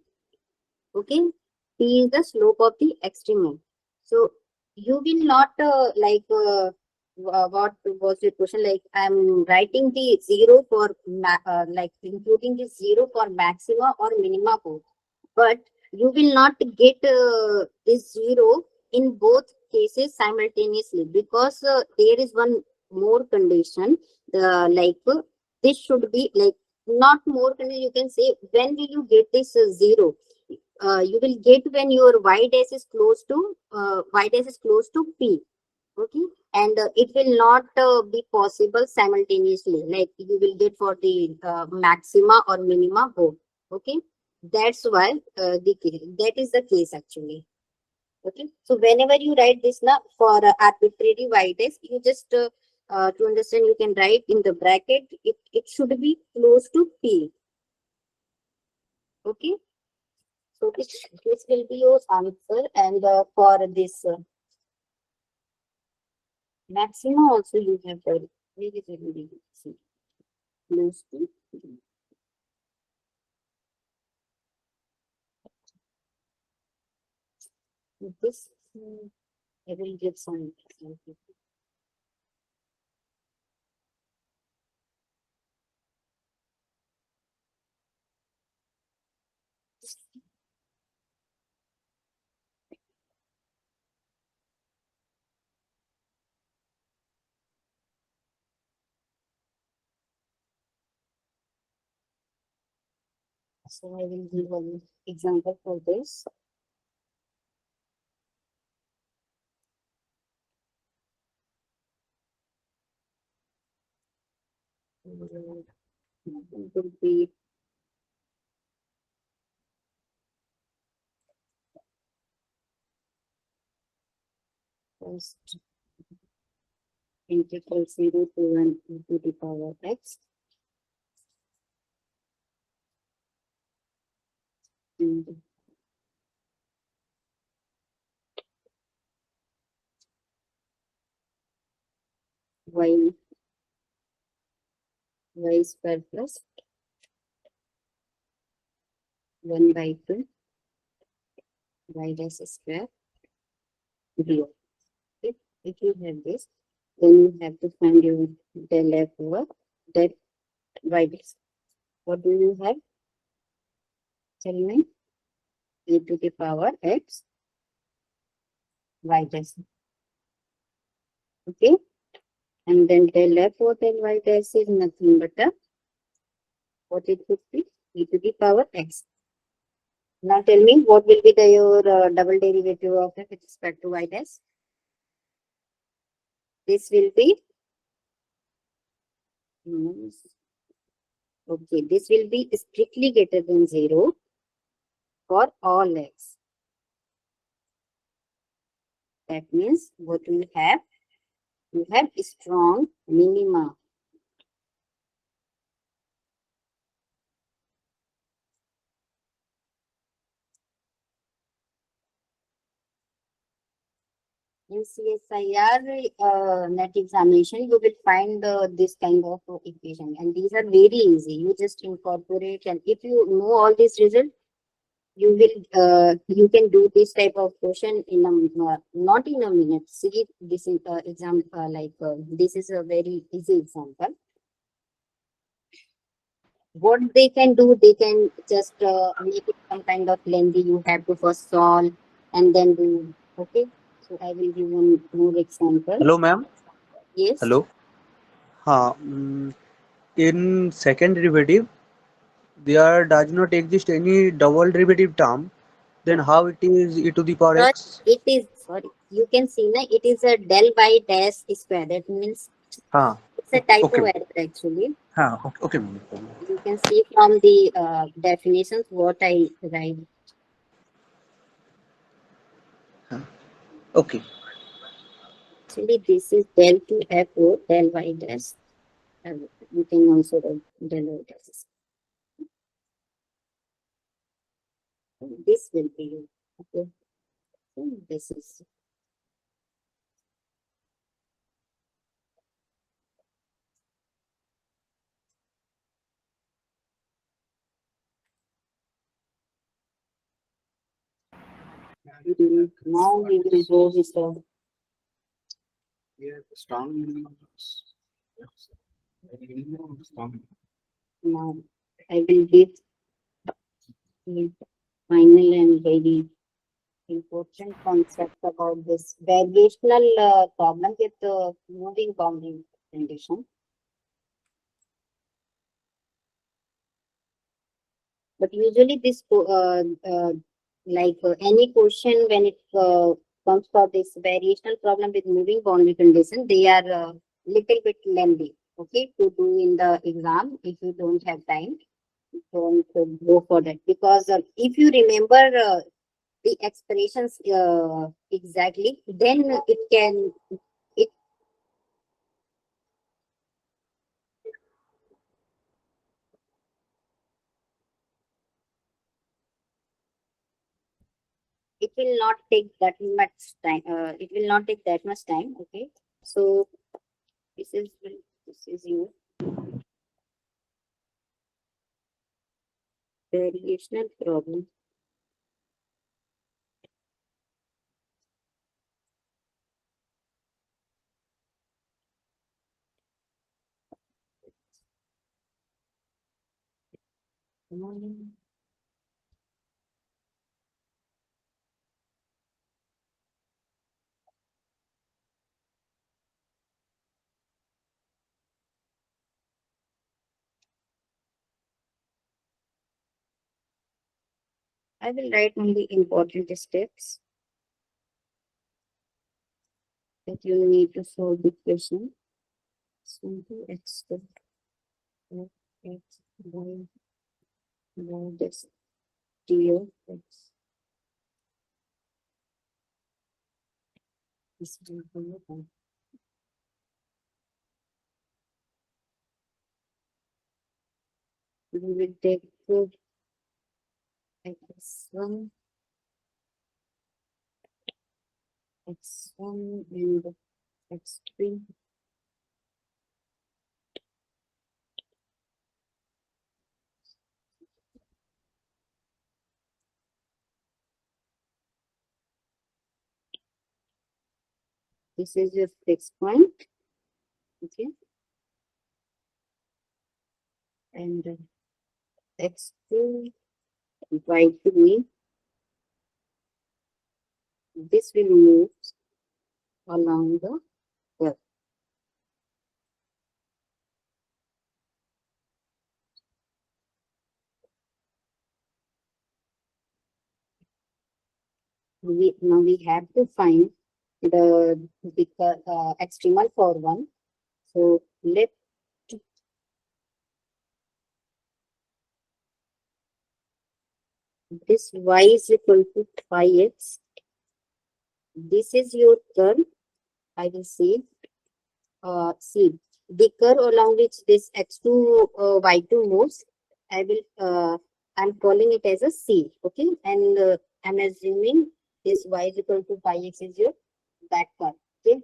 Okay, p is the slope of the extremum. So you will not what was your question? Like I'm writing the 0 for including the 0 for maxima or minima both, but you will not get this 0 in both cases simultaneously, because there is one more condition. This should be like not more condition. You can say when will you get this 0? You will get when your y dash is close to p. Okay, and it will not be possible simultaneously, like you will get for the maxima or minima both. Okay, that's why that is the case actually. Okay, so whenever you write this now for arbitrary y dash, you just to understand, you can write in the bracket, it should be close to p. Okay, So this will be your answer, and for this maxima also you have very very close to. This I will give some example. So I will give one example for this. It will be first integral 0 to 1 e to the power x. And y square plus 1 by 2 y dash square dr. If you have this, then you have to find your del f over del y dash. What do you have? Tell me. E to the power x y dash. Okay. And then del f over del y dash is nothing but what it would be? E to the power x. Now tell me what will be your double derivative of f with respect to y dash? This will be okay. This will be strictly greater than 0 for all x. That means what you have? You have strong minima. In CSIR net examination, you will find this kind of equation, and these are very easy. You just incorporate, and if you know all these results, you will you can do this type of question in a not in a minute. See, this is example this is a very easy example. What they can do, they can just make it some kind of lengthy. You have to first solve and then do. Okay. So I will give one more example. Hello, ma'am. Yes. Hello. In second derivative, there does not exist any double derivative term. Then how it is e to the power Sir, x? it is sorry. You can see na it is a del y dash square. That means हाँ, it's a typo okay. error actually. हाँ, okay, ma'am. You can see from the definitions what I write. Okay. Actually, this is del to f o del y dash. You can also write del y dash. This will be okay. So this is now we will go with the Strong minima. Strong. now I will give the final and very important concept about this variational problem with the moving boundary condition. But usually this any question when it comes for this variational problem with moving boundary condition, they are little bit lengthy. Okay, to do in the exam if you don't have time, don't go for that because if you remember the expressions exactly, then it can it it will not take that much time. It will not take that much time. Okay. So this is your variational problem. Come on. I will write only important steps that you need to solve the question. So x to x y this d x is equal to we will take the x1 and x3. This is your fixed point. Okay. And x2 y2, this will move along the curve. Now we have to find the extremal for one. So let this y is equal to 5x. This is your curve. I will see. See the curve along which this x2 y2 moves. I'm calling it as a C. Okay, and I'm assuming this y is equal to 5x is your that curve. Okay,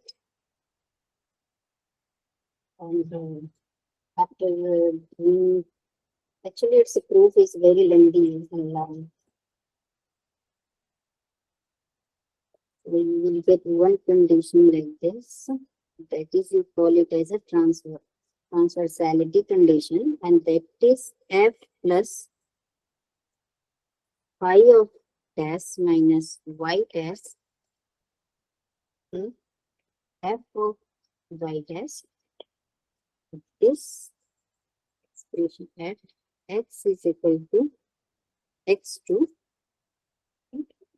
and after actually its proof is very lengthy and long. We will get one condition like this. That is, you call it as a transversality condition, and that is f plus phi of dash minus y dash f of y dash. This expression at x is equal to x2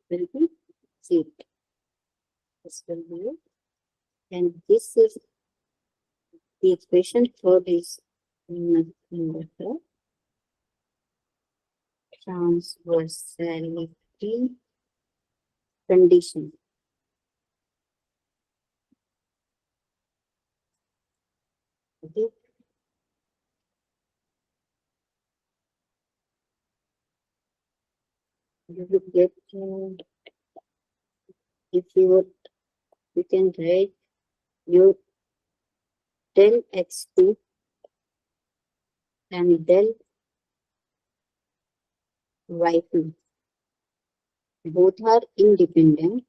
will be 0. This will be, and this is the expression for this numerical transversality condition. Okay. You will get if you can write your del x2 and del y2. Both are independent.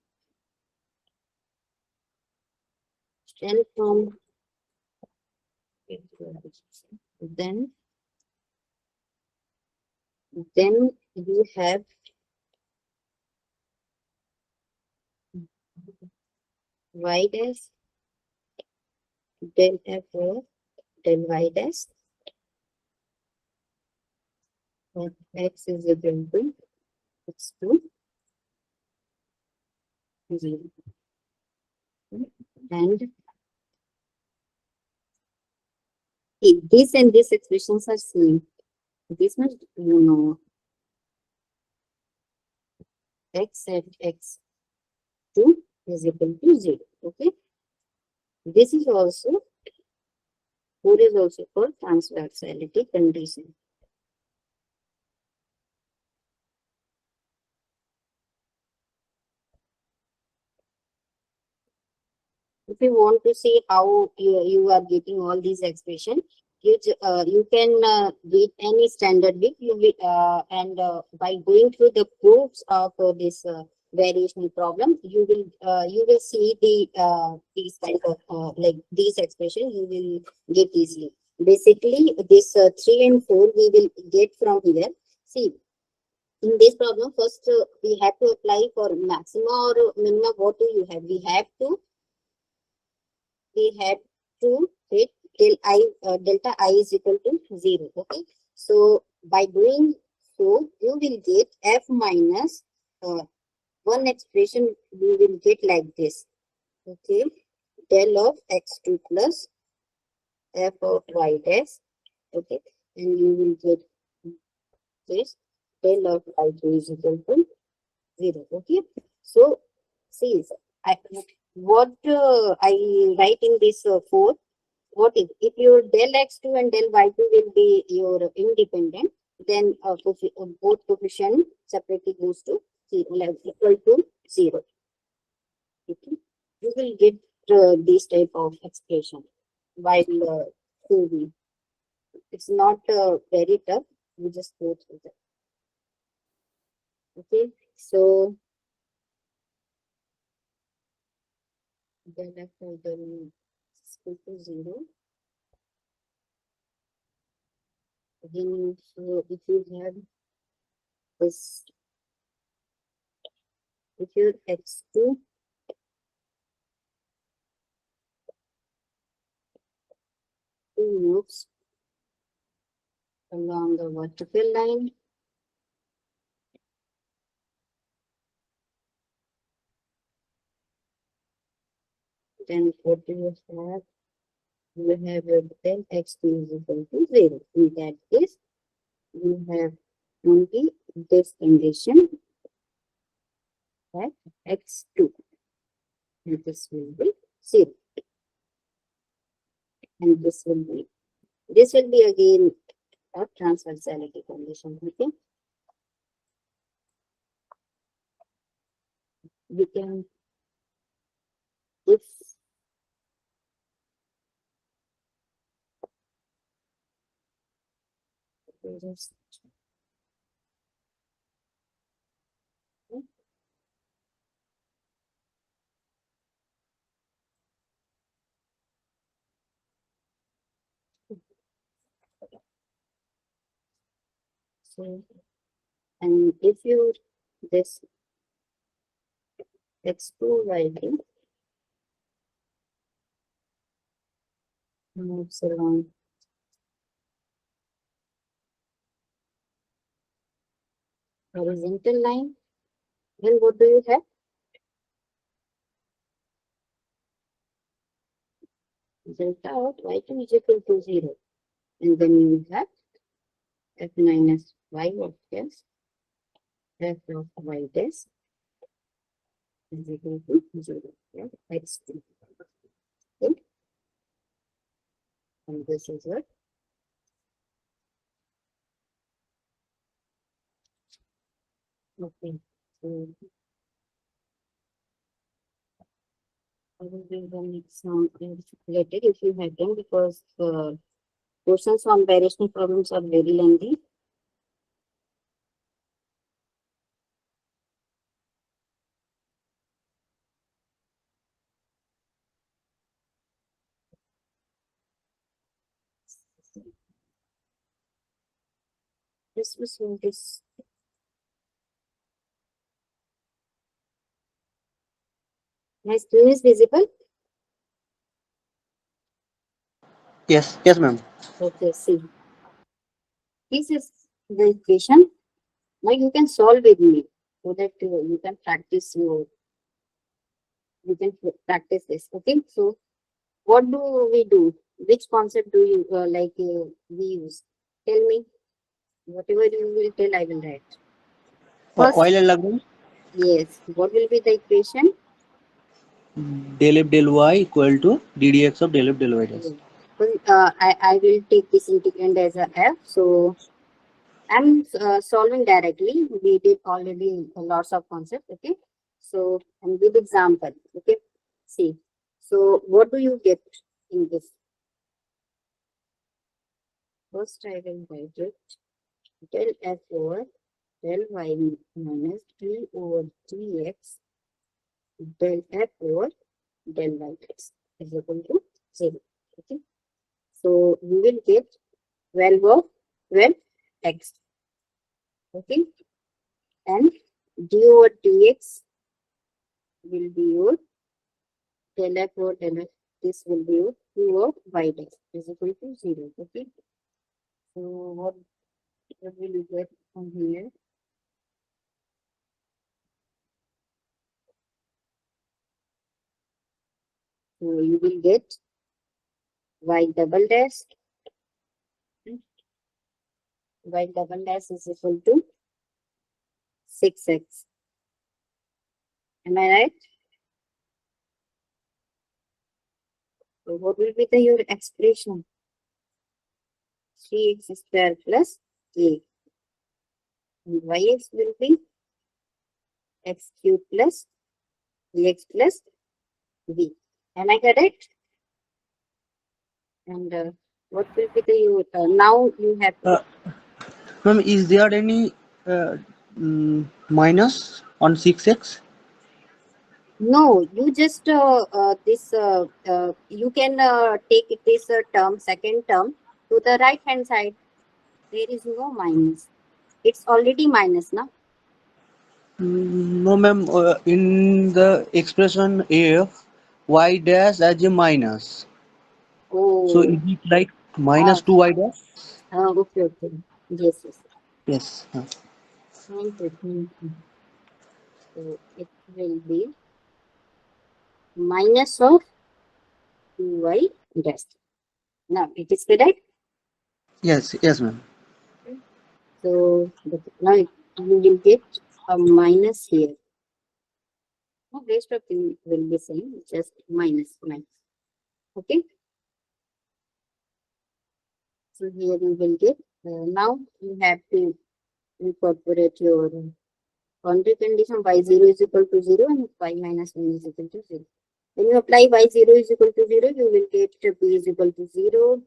Del from then you have y dash del f of del y dash of x is equal to x2 0. And if this and this expressions are same, this much you know x at x2 is equal to 0. Okay. This is also 4 is also called transversality condition. if you want to see how you are getting all these expression, you can get any standard bit, and by going through the proofs of this variational problem, you will see these kind of like these expressions you will get easily. Basically, this 3 and 4 we will get from here. See, in this problem, first we have to apply for maxima or minima. What do you have? We have to hit delta I is equal to 0. Okay. So by doing so, you will get f minus one expression you will get like this. Okay. Del of x2 plus f of y dash. Okay. And you will get this del of y2 is equal to 0. Okay. So see, what I write in this 4. What if your del x2 and del y2 will be your independent, then both coefficient separately goes to 0, like equal to 0. Okay. You will get this type of expression while 2D. It's not very tough. You just go through that. Okay. So del f and del is equal to 0. Again, so if you have this, if your x2 moves along the vertical line, then what do you have? You have your del x2 is equal to 0. In that case, you have only this condition that x2, and this will be 0. And this will be again a transversality condition. Okay. You can, if just so, and if you this x2 y2 moves along horizontal line, then what do you have? Delta out y2 is equal to 0. And then you have f minus y of s, f of y dash is equal to 0. Yeah, x2. Okay. And this is what? Okay. So I will bring the next one later if you have them, because questions on variational problems are very lengthy. This was in this. My screen is visible. Yes, ma'am. Okay, see. This is the equation. Now you can solve with me so that you can practice practice this. Okay, so what do we do? Which concept do you we use? Tell me. Whatever you will tell, I will write. First, Euler Lagrange, yes. What will be the equation? del f del y equal to ddx of del f del y dash. I will take this integrand as a f. So I'm solving directly. We did already lots of concepts. Okay. So I'm give example. Okay. See. So what do you get in this? First I will write it del f over del y minus d over dx del f over del y x is equal to 0. Okay. So we will get 12 of 12x. Okay. And d over dx will be your del f over del x. This will be your 2 of y dash is equal to 0. Okay. So what will you get from here? So you will get y double dash. Y double dash is equal to 6x. Am I right? So what will be your expression? 3x square plus a. And yx will be x cube plus ax plus b. Am I correct? And what will be your now you have Ma'am, is there any minus on 6x? no, you just this you can take this term, second term, to the right hand side. There is no minus. It's already minus now. No, ma'am. In the expression f, y dash as a minus. So Oh, is it like minus 2y dash? okay, okay. Yes, yes. Yes. Thank you, thank you. So it will be minus of 2y dash. Now it is correct. Yes, yes, ma'am. So now you will get a minus here. No, rest of thing will be same, just minus. Okay. So here you will get, now you have to incorporate your boundary condition y0 is equal to 0 and y minus 1 is equal to 0. When you apply y0 is equal to 0, you will get b is equal to 0.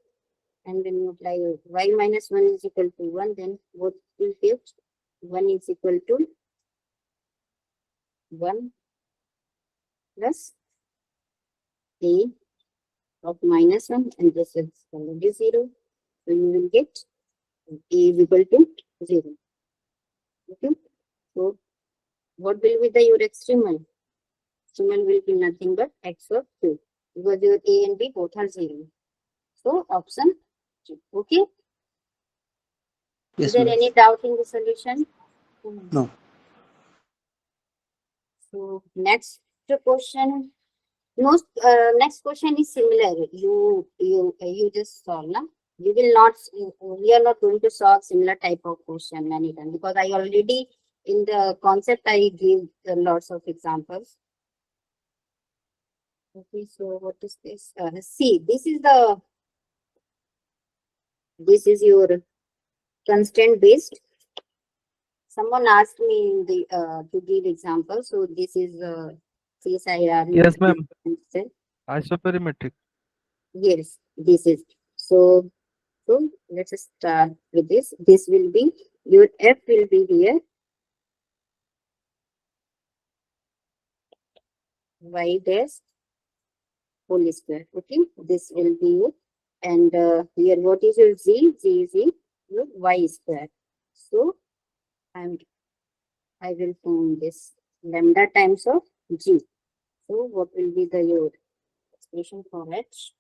And when you apply y minus 1 is equal to 1, then what will get? 1 is equal to 1 plus a of minus 1, and this is already 0. So you will get a is equal to 0. Okay. So what will be your extremal? Extremal will be nothing but x of 2, because your a and b both are 0. So option 2. Okay. Yes, Is there ma'am. any doubt in the solution? No. So next question. Next question is similar. You just solve, na? You will not. We are not going to solve similar type of question many times, because I already in the concept I give lots of examples. Okay, so what is this? See, this is your constraint based. Someone asked me in the to give example. So this is CSIR. Yes, ma'am. Isoperimetric. Yes, this is so. So let's start with this. This will be your f will be here, y dash whole square. Okay, this will be your, and here what is your z? Z is your y square. So I will form this lambda times of g. So what will be your expression for h?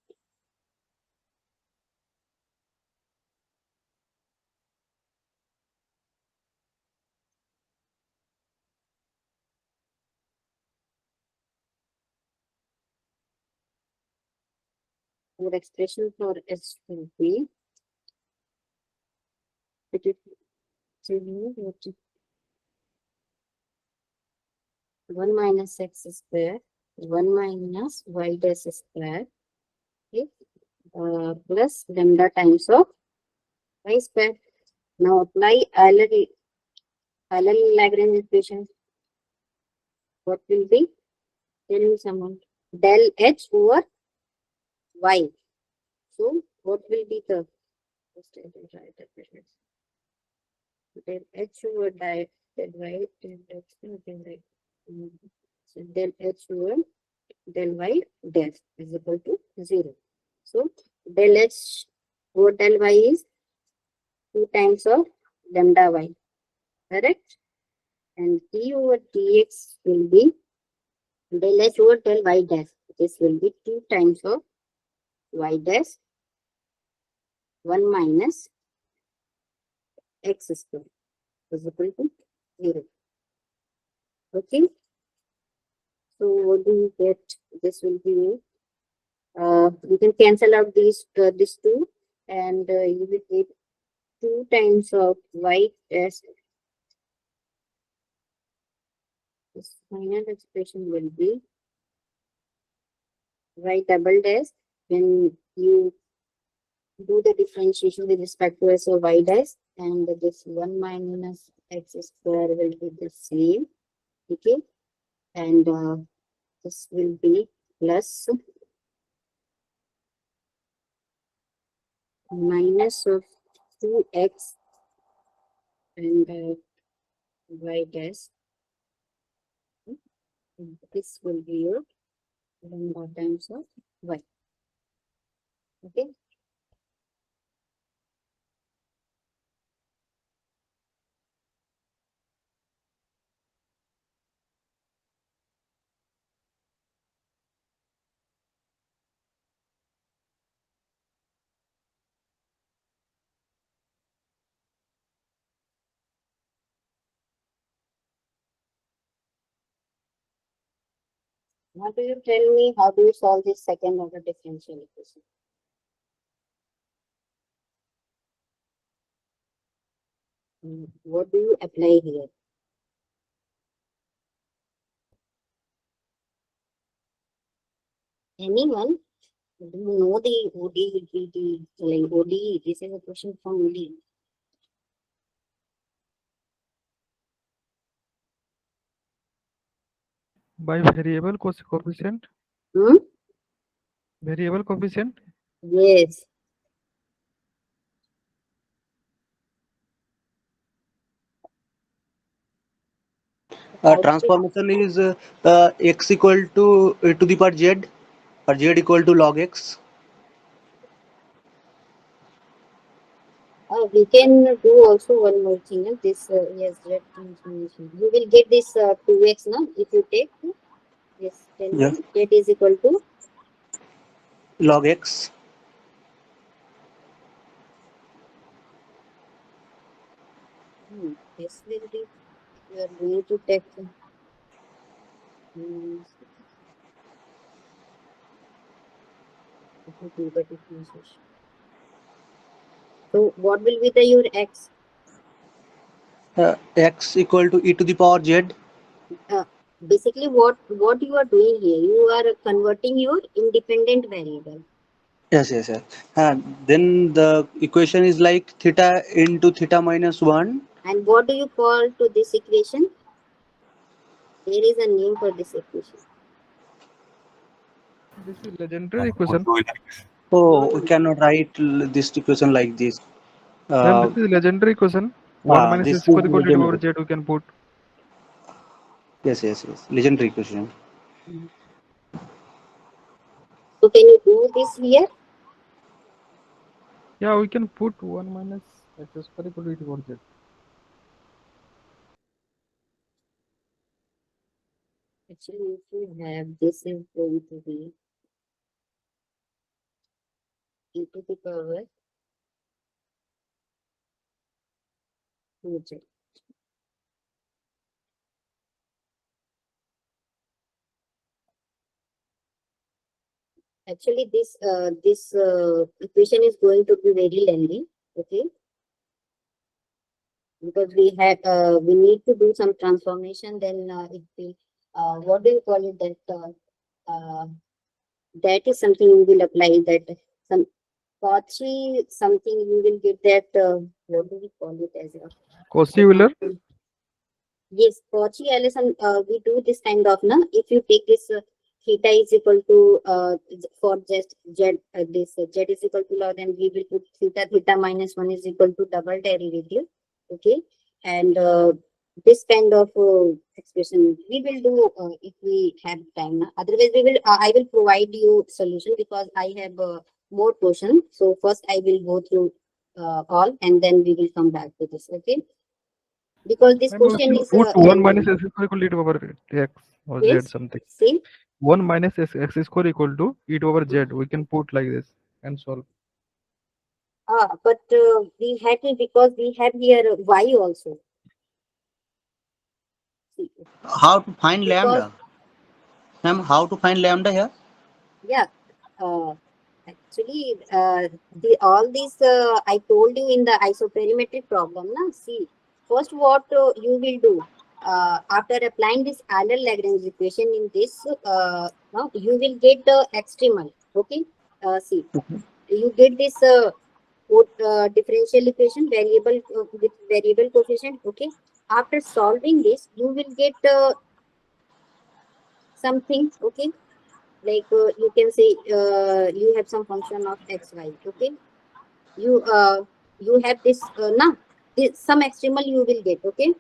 Your expression for h will be, it is 1 minus x square, 1 minus y dash square, okay, plus lambda times of y square. Now apply Euler Lagrange equation. What will be? Tell me someone. del H over Y. So what will be the del H over del Y, so del H over del Y dash is equal to 0. So del H over del Y is 2 times of lambda Y, correct? And d over dx will be del H over del Y dash. This will be 2 times of Y dash 1 minus x square is equal to 0. Okay. So what do you get? This will be you can cancel out these two, and you will get 2 times of Y dash. This final expression will be Y double dash when you do the differentiation with respect to S of Y dash, and this 1 minus x square will be the same. Okay, and this will be plus minus of 2x and Y dash. And this will be your lambda times of Y. Okay. Now do you tell me how do you solve this second order differential equation? What do you apply here? Anyone? Do you know the ODE, like ODE? This is a question from ODE. By variable coefficient? Hmm? Variable coefficient? Yes. How do you- Transformation is x equal to the power z or z equal to log x. we can do also one more thing. This yes, that transformation. You will get this 2x now if you take this. Then Yeah. z is equal to Log x. this will be. You are going to take. If you do the differentiation. So what will be the your x? X equal to e to the power z. Basically, what you are doing here, you are converting your independent variable. Yes, yes, yes. Then the equation is like theta into theta minus 1. And what do you call to this equation? There is a name for this equation. This is Legendre equation. Oh, we cannot write this equation like this. Then this is Legendre equation. 1 minus This s is square equal to e over legendary. z we can put. Yes, yes, yes. Legendary equation. So can you do this here? Yeah, we can put 1 minus s square equal to e over z. Actually, if you have this is going to be e to the power 2z. Actually, this equation is going to be very lengthy. Okay, because we need to do some transformation. Then it will what do you call it that is something you will apply that some Cauchy something you will get that what do we call it as a Cauchy-Euler? yes, Cauchy Allison we do this kind of if you take this theta is equal to for just z, this z is equal to log, then we will put theta minus 1 is equal to double derivative. Okay, and this kind of expression we will do if we have time. Otherwise, we will I will provide you solution because I have more questions. So first I will go through all, and then we will come back to this. Okay, because this And we question can is put 1 minus x square equal to e to power x or z yes, something. see. 1 minus x square equal to e to power z. We can put like this and solve. But we had to, because we have here y also. See, How to find because lambda? Ma'am, how to find lambda here? yeah, actually, all these I told you in the isoperimetric problem. Na, see, first what you will do after applying this Euler-Lagrange equation in this, now you will get the extremal. Okay, see, you get this differential equation variable with variable coefficient. Okay, after solving this, you will get something. Okay, like you can say you have some function of xy. Okay, you have this now this some extremal you will get. Okay,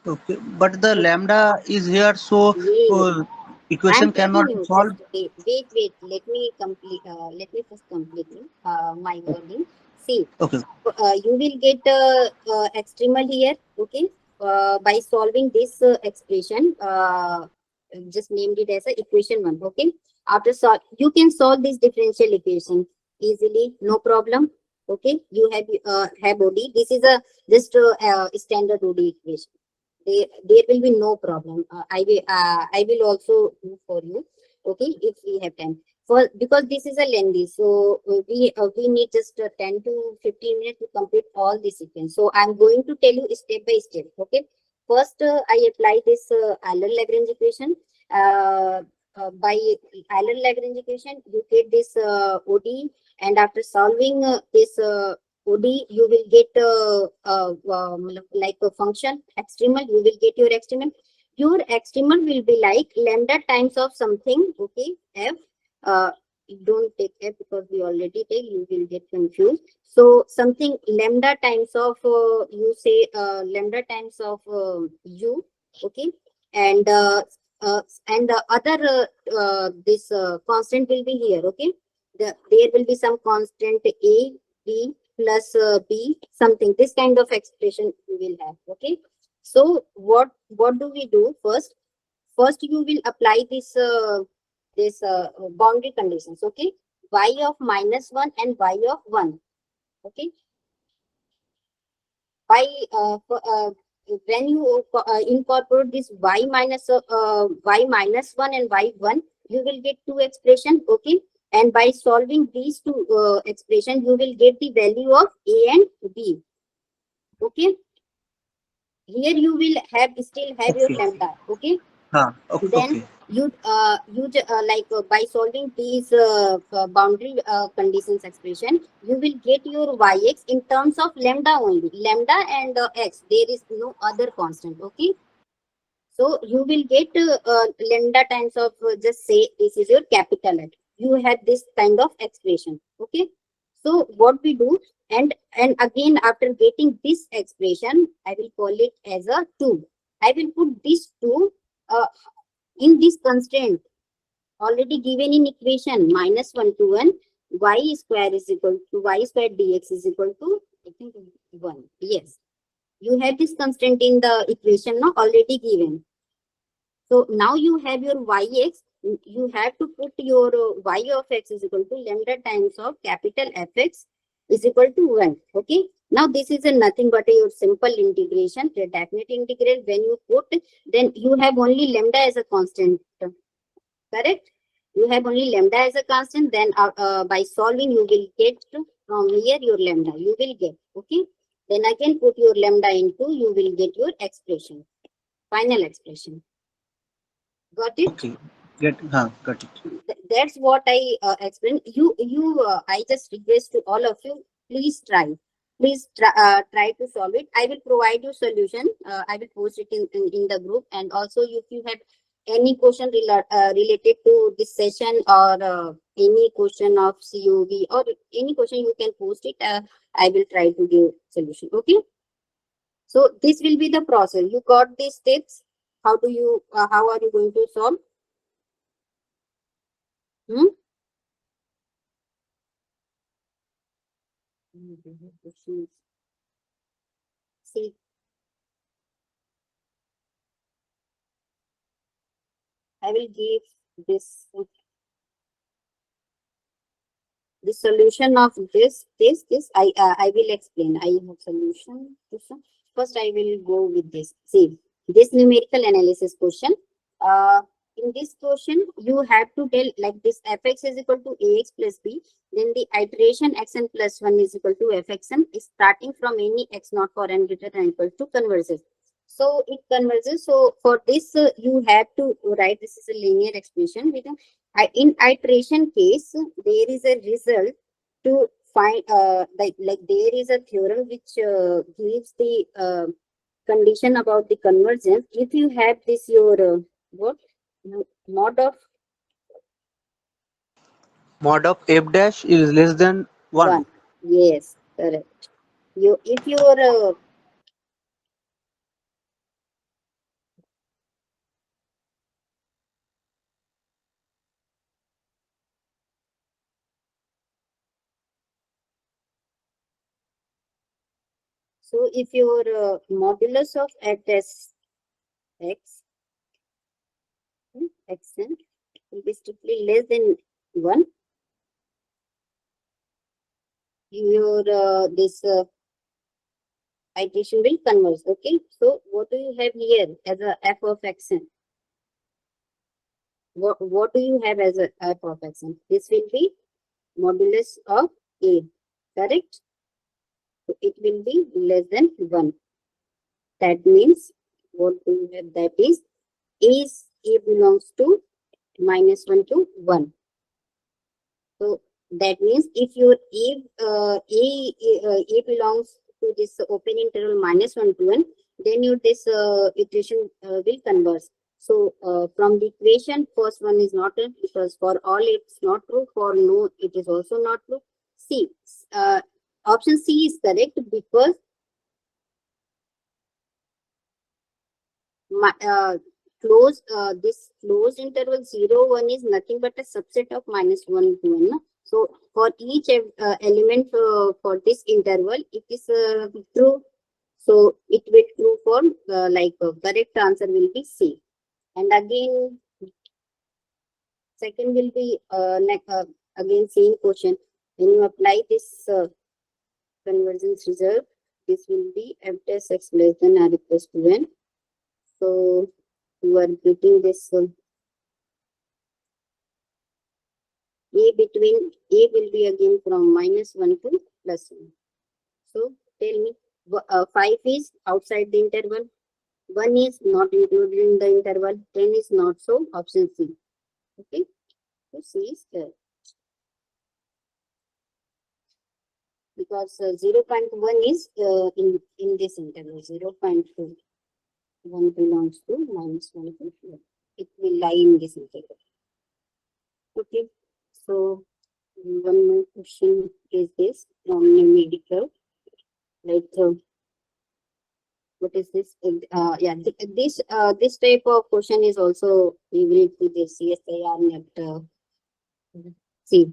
Okay, but the lambda is here, so yes, I'm equation telling cannot be you, just solved. wait, let me complete, let me first complete my wording. See, Okay, you will get extremal here. Okay, by solving this expression, just named it as a equation 1. Okay, after you can solve this differential equation easily, no problem. Okay, you have OD. This is a just standard OD equation. There will be no problem. I will also do for you. Okay, if we have time. For because this is a lengthy, so we need just 10 to 15 minutes to complete all the sequence. So I'm going to tell you step by step. Okay, first I apply this Euler-Lagrange equation. By Euler-Lagrange equation, you get this OD, and after solving this OD, you will get like a function extremal. You will get your extremal. Your extremal will be like lambda times of something. Okay, f. Don't take f because we already take. You will get confused. So something lambda times of you say lambda times of u. Okay, and the other this constant will be here. Okay, there will be some constant a, b plus b something. This kind of expression we will have. Okay, so what do we do first? First you will apply this boundary conditions. Okay, y of -1 and y of 1. Okay, by when you incorporate this y minus 1 and y1, you will get two expression. Okay, and by solving these two expression, you will get the value of a and b. Okay, here you will still have your okay, lambda. Okay, okay, then okay, you by solving these boundary conditions expression, you will get your yx in terms of lambda only, lambda and x. There is no other constant. Okay, so you will get lambda times of just say this is your capital X. You have this kind of expression. Okay, so what we do, and again after getting this expression, I will call it as a 2. I will put this 2 in this constraint already given in equation -1 to 1, y square is equal to y square dx is equal to, I think, 1. Yes, you have this constraint in the equation now already given. So now you have your yx. You have to put your y of x is equal to lambda times of capital Fx is equal to 1. Okay. Now this is a nothing but your simple integration, the definite integral. When you put, then you have only lambda as a constant. Correct? You have only lambda as a constant. Then by solving, you will get from here your lambda. You will get. Okay. Then again put your lambda into. You will get your expression. Final expression. Got it? okay. Got it. That's what I explained. I just request to all of you, please try. Please try to solve it. I will provide you solution. I will post it in the group. And also if you have any question related to this session, or any question of COV, or any question you can post it. I will try to give solution. Okay. So this will be the process. You got these steps. How do you? How are you going to solve? See, I will give this the solution of this. I will explain. I have solution. First, I will go with this. See, this numerical analysis question. In this question, you have to tell like this: fx is equal to ax plus b. Then the iteration xn plus 1 is equal to fxn is starting from any x naught for n greater than or equal to converges. So it converges. So for this, you have to write this is a linear expression with in iteration case, there is a result to find like there is a theorem which gives the condition about the convergence. If you have this your what mod of f dash is less than 1. 1, yes, correct. You if your so if your modulus of x xn will be strictly less than 1, your this iteration will converge. Okay, so what do you have here as a f of xn? What do you have as a f of xn? This will be modulus of a, correct? So it will be less than 1. That means what do you have? That is a belongs to -1 to 1. So that means if your a belongs to this open interval -1 to 1, then your this iteration will converge. So from the equation, first one is not true because for all it's not true. For no, it is also not true. C, option C is correct because this closed interval 0, 1 is nothing but a subset of -1 to 1. No? So for each element for this interval, it is true. So it will true for correct answer will be C. And again, second will be again same question. When you apply this convergence result, this will be f dash x less than or equals to n. So you are getting this a will be again from -1 to +1. So tell me, 5 is outside the interval, 1 is not included in the interval, 10 is not. So option C. Okay, so C is there because 0.1 is in this interval. 0.2 1 belongs to -1 to 1. It will lie in this interval. Okay, so one more question is this from numerical. Like what is this? Yeah, this type of question is also favorite to the CSIR net. See,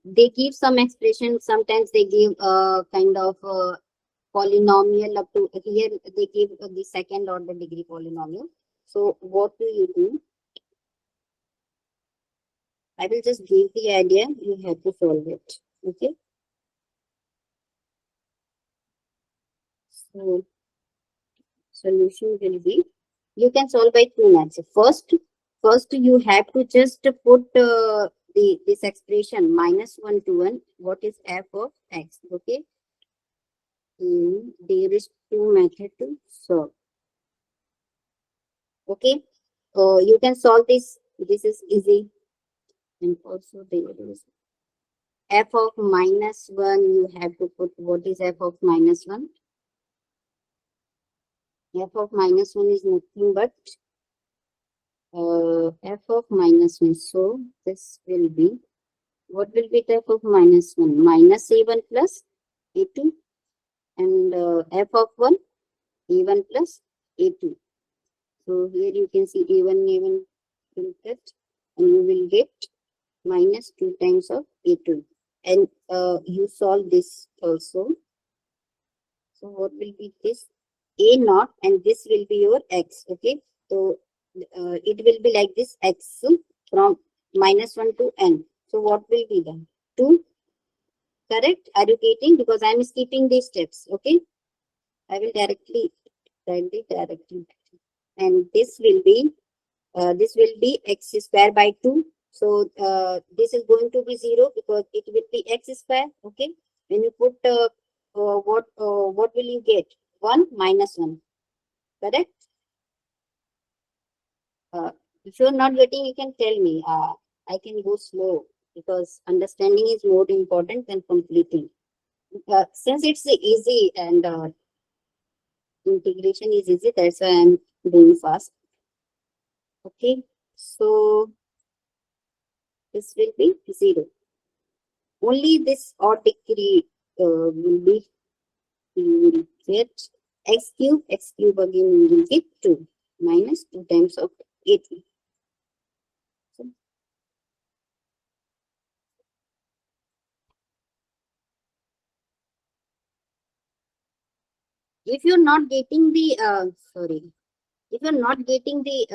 they give some expression. Sometimes they give kind of polynomial up to here. They give the second order degree polynomial. So what do you do? I will just give the idea. You have to solve it. Okay. So solution will be, you can solve by two methods. First you have to just put this expression -1 to 1. What is f of x? Okay. There is two methods to solve. Okay. You can solve this. This is easy. And also there is f of -1. You have to put what is f of -1. F of -1 is nothing but f of -1. So this will be, what will be the f of -1? Minus a1 plus a2, and f of 1, a1 plus a2. So here you can see a1 will get, and you will get minus 2 times of a2. And you solve this also. So what will be this? A naught, and this will be your x. Okay. So it will be like this, x from -1 to n. So what will be done? 2. Correct? Are you getting? Because I am skipping these steps. Okay. I will directly write it directly. And this will be x square by 2. So this is going to be 0 because it will be x square. Okay. When you put what will you get? 1 minus 1. Correct? If you're not getting, you can tell me. I can go slow because understanding is more important than completing. Since it's easy and integration is easy, that's why I'm doing fast. Okay, so this will be 0. Only this odd degree will be, you will get x cube again, you will get 2 minus 2 times of 8. So, if you're not getting the if you're not getting the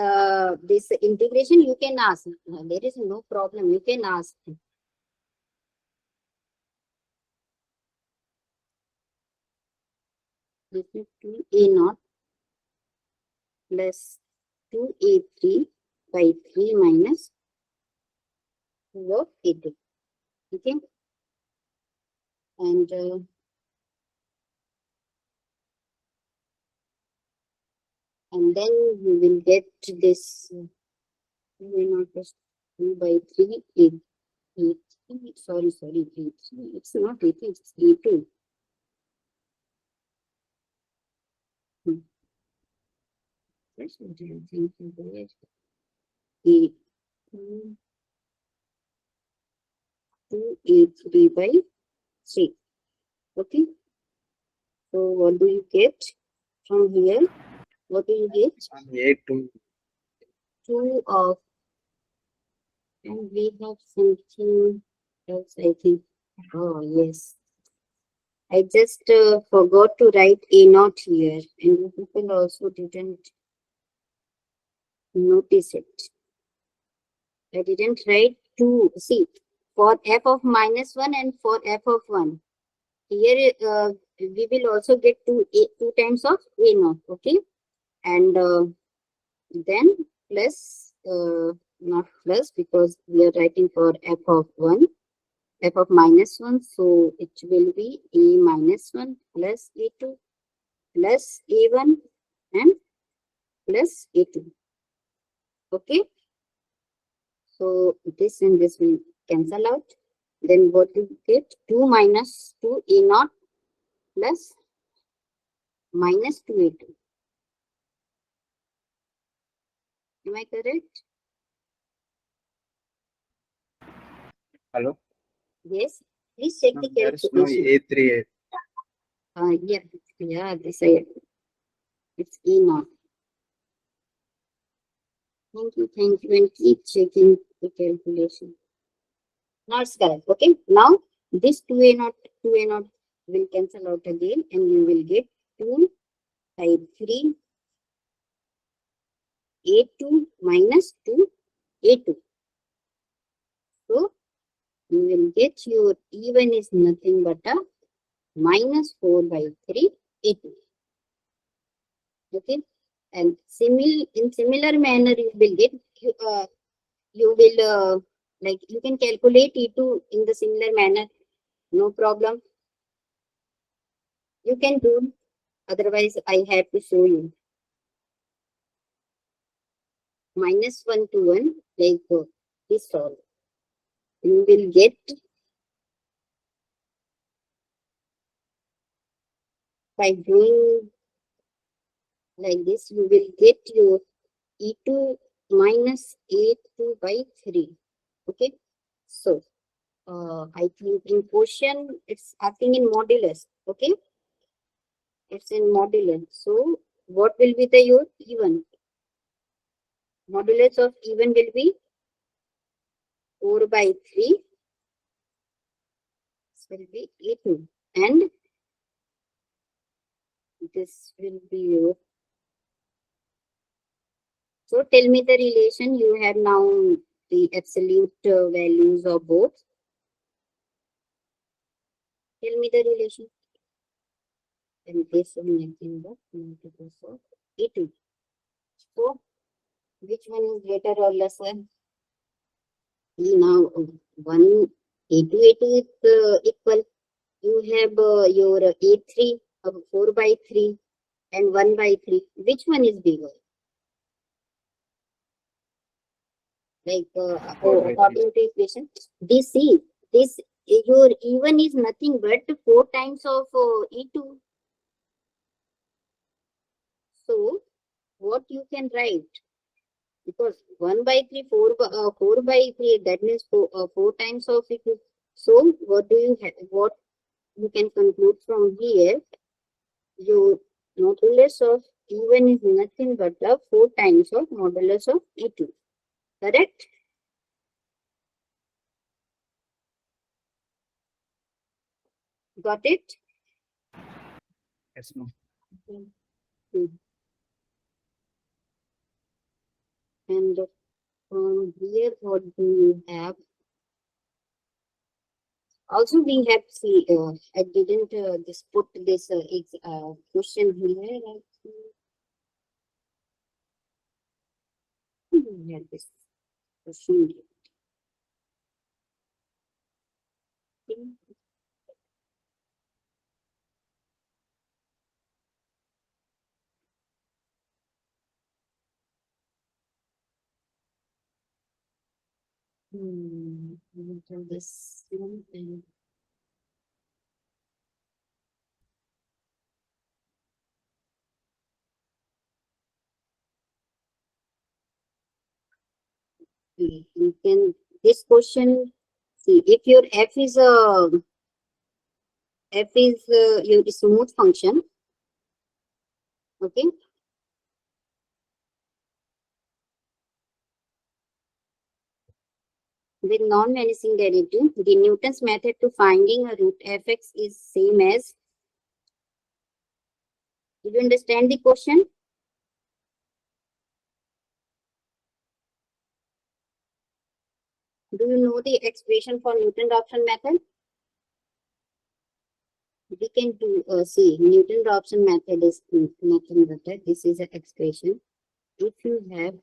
this integration, you can ask. There is no problem. You can ask. This is 2a0 plus 2a3 by 3 minus 2 of a2. Okay, and then you will get this 2a0 plus 2 by 3 a3. Sorry, a3. It's not a3, it's a2. That's what I'm thinking. A2, 2a3 by 3. Okay. So what do you get from here? What do you get? 8 2 of, and we have something else, I think. Oh, yes. I just forgot to write a0 here, and you people also didn't notice it. I didn't write 2. See, for f of -1 and for f of 1. Here we will also get 2 times of a0. Okay. And then plus, not plus because we are writing for f of 1, f of -1. So it will be a -1 plus a2 plus a1 and plus a2. Okay. So this and this will cancel out. Then what do you get? 2 minus 2 a0 plus minus 2 a2. Am I correct? Hello? Yes. Please check the There is no calculation. A3. Yeah, this it's a0. Thank you, and keep checking the calculation. Now it's correct. Okay. Now this 2a0 will cancel out again, and you will get 2 by 3 a2 minus 2 a2. So you will get your even is nothing but a minus 4 by 3 a2. Okay. And in similar manner, you will get you will like you can calculate e2 in the similar manner. No problem. You can do. Otherwise, I have to show you. -1 to 1, like this solve. You will get by doing like this, you will get your e2 minus A2 by 3. Okay. So, I think in question, it's acting in modulus. Okay. It's in modulus. So, what will be the your even? Modulus of even will be 4 by 3. This will be A2. And this will be your. So, tell me the relation. You have now the absolute values of both. Tell me the relation. And this is nothing but multiples of A2. So, which one is greater or lesser? Now, 1 A2 is equal. You have your A3 of 4 by 3 and 1 by 3. Which one is bigger? Like, according to equation, this your even is nothing but 4 times of E2. So, what you can write? Because 1 by 3, 4 by 3, that means 4 times of E2. So, what do you have? What you can conclude from here? Your modulus of even is nothing but the 4 times of modulus of E2. Correct? Got it? Yes, ma'am. Hmm. And from here, what do you have? Also, we have see. I didn't just put this question here. Yeah, this question. We'll do this one and you can this question. See, if your f is your smooth function, okay. With non-vanishing derivative, the Newton's method to finding a root fx is same as. Do you understand the question? Do you know the expression for Newton-Raphson method? We can do see Newton-Raphson method is nothing but that. This is an expression. If you have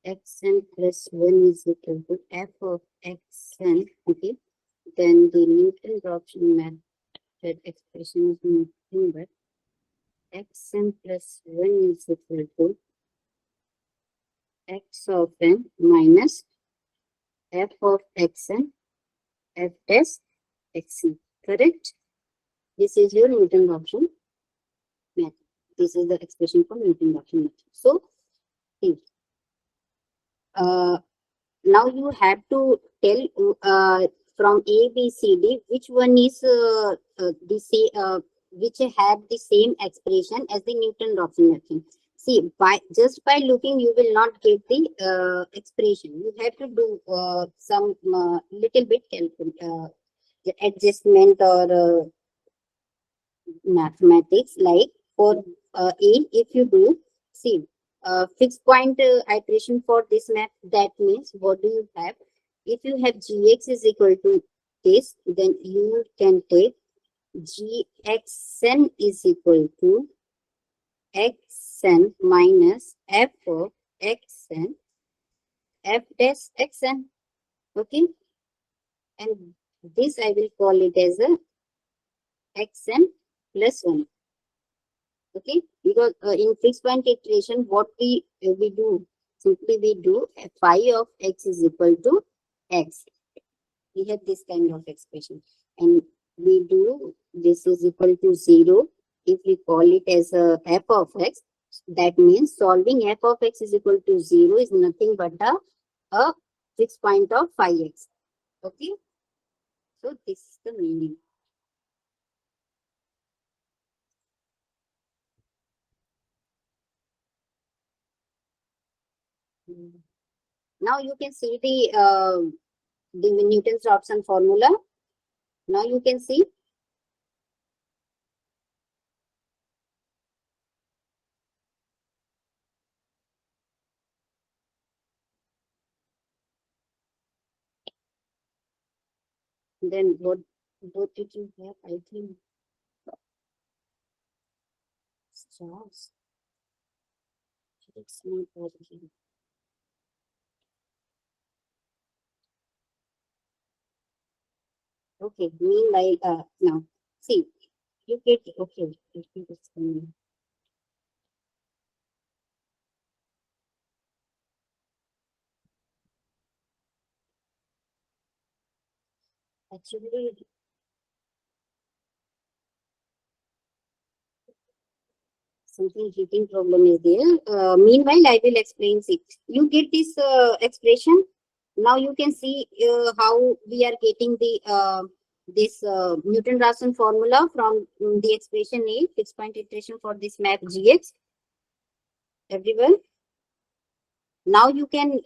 xn plus 1 is equal to f of xn, okay, then the Newton-Raphson method expression is nothing but xn plus 1 is equal to x of n minus f of xn f dash xn. Correct? This is your Newton-Raphson method. This is the expression for Newton-Raphson method. So, think. Now you have to tell from A, B, C, D which one is which have the same expression as the Newton-Raphson method. See, just by looking, you will not get the expression. You have to do some little bit adjustment or mathematics. Like for A, if you do, see, fixed point iteration for this map, that means what do you have? If you have gx is equal to this, then you can take gxn is equal to xn minus f of xn f dash xn. Okay, and this I will call it as a xn plus 1. Okay, because in fixed point iteration, what we do, simply we do phi of x is equal to x. We have this kind of expression, and we do this is equal to 0. If we call it as a f of x, That means solving f of x is equal to 0 is nothing but a fixed point of phi x. Okay. So this is the meaning. Now you can see the Newton's-Raphson formula. Now you can see. Then what did you have? I think stars. It's not over here. Okay, meanwhile, now see, you get okay. I think it's coming. Actually, something heating problem is there. Meanwhile, I will explain it. You get this expression. Now you can see how we are getting the this Newton-Raphson formula from the expression A, fixed point iteration for this map Gx. Everyone. Now you can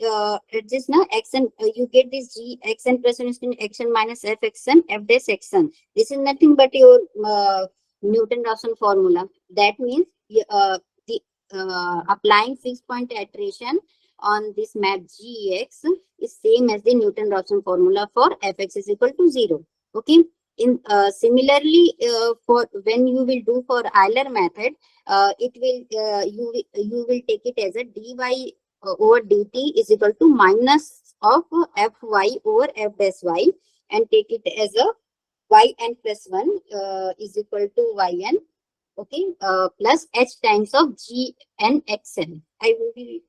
adjust now xn. You get this G xn plus xn minus f xn f dash xn. This is nothing but your Newton-Raphson formula. That means the applying fixed point iteration on this map Gx is same as the Newton-Raphson formula for fx is equal to 0. Okay. In similarly, for when you will do for Euler method, it will you will take it as a dy over dt is equal to minus of fy over f dash y, and take it as a yn plus 1 is equal to yn. Okay, plus h times of g n xn. I will be,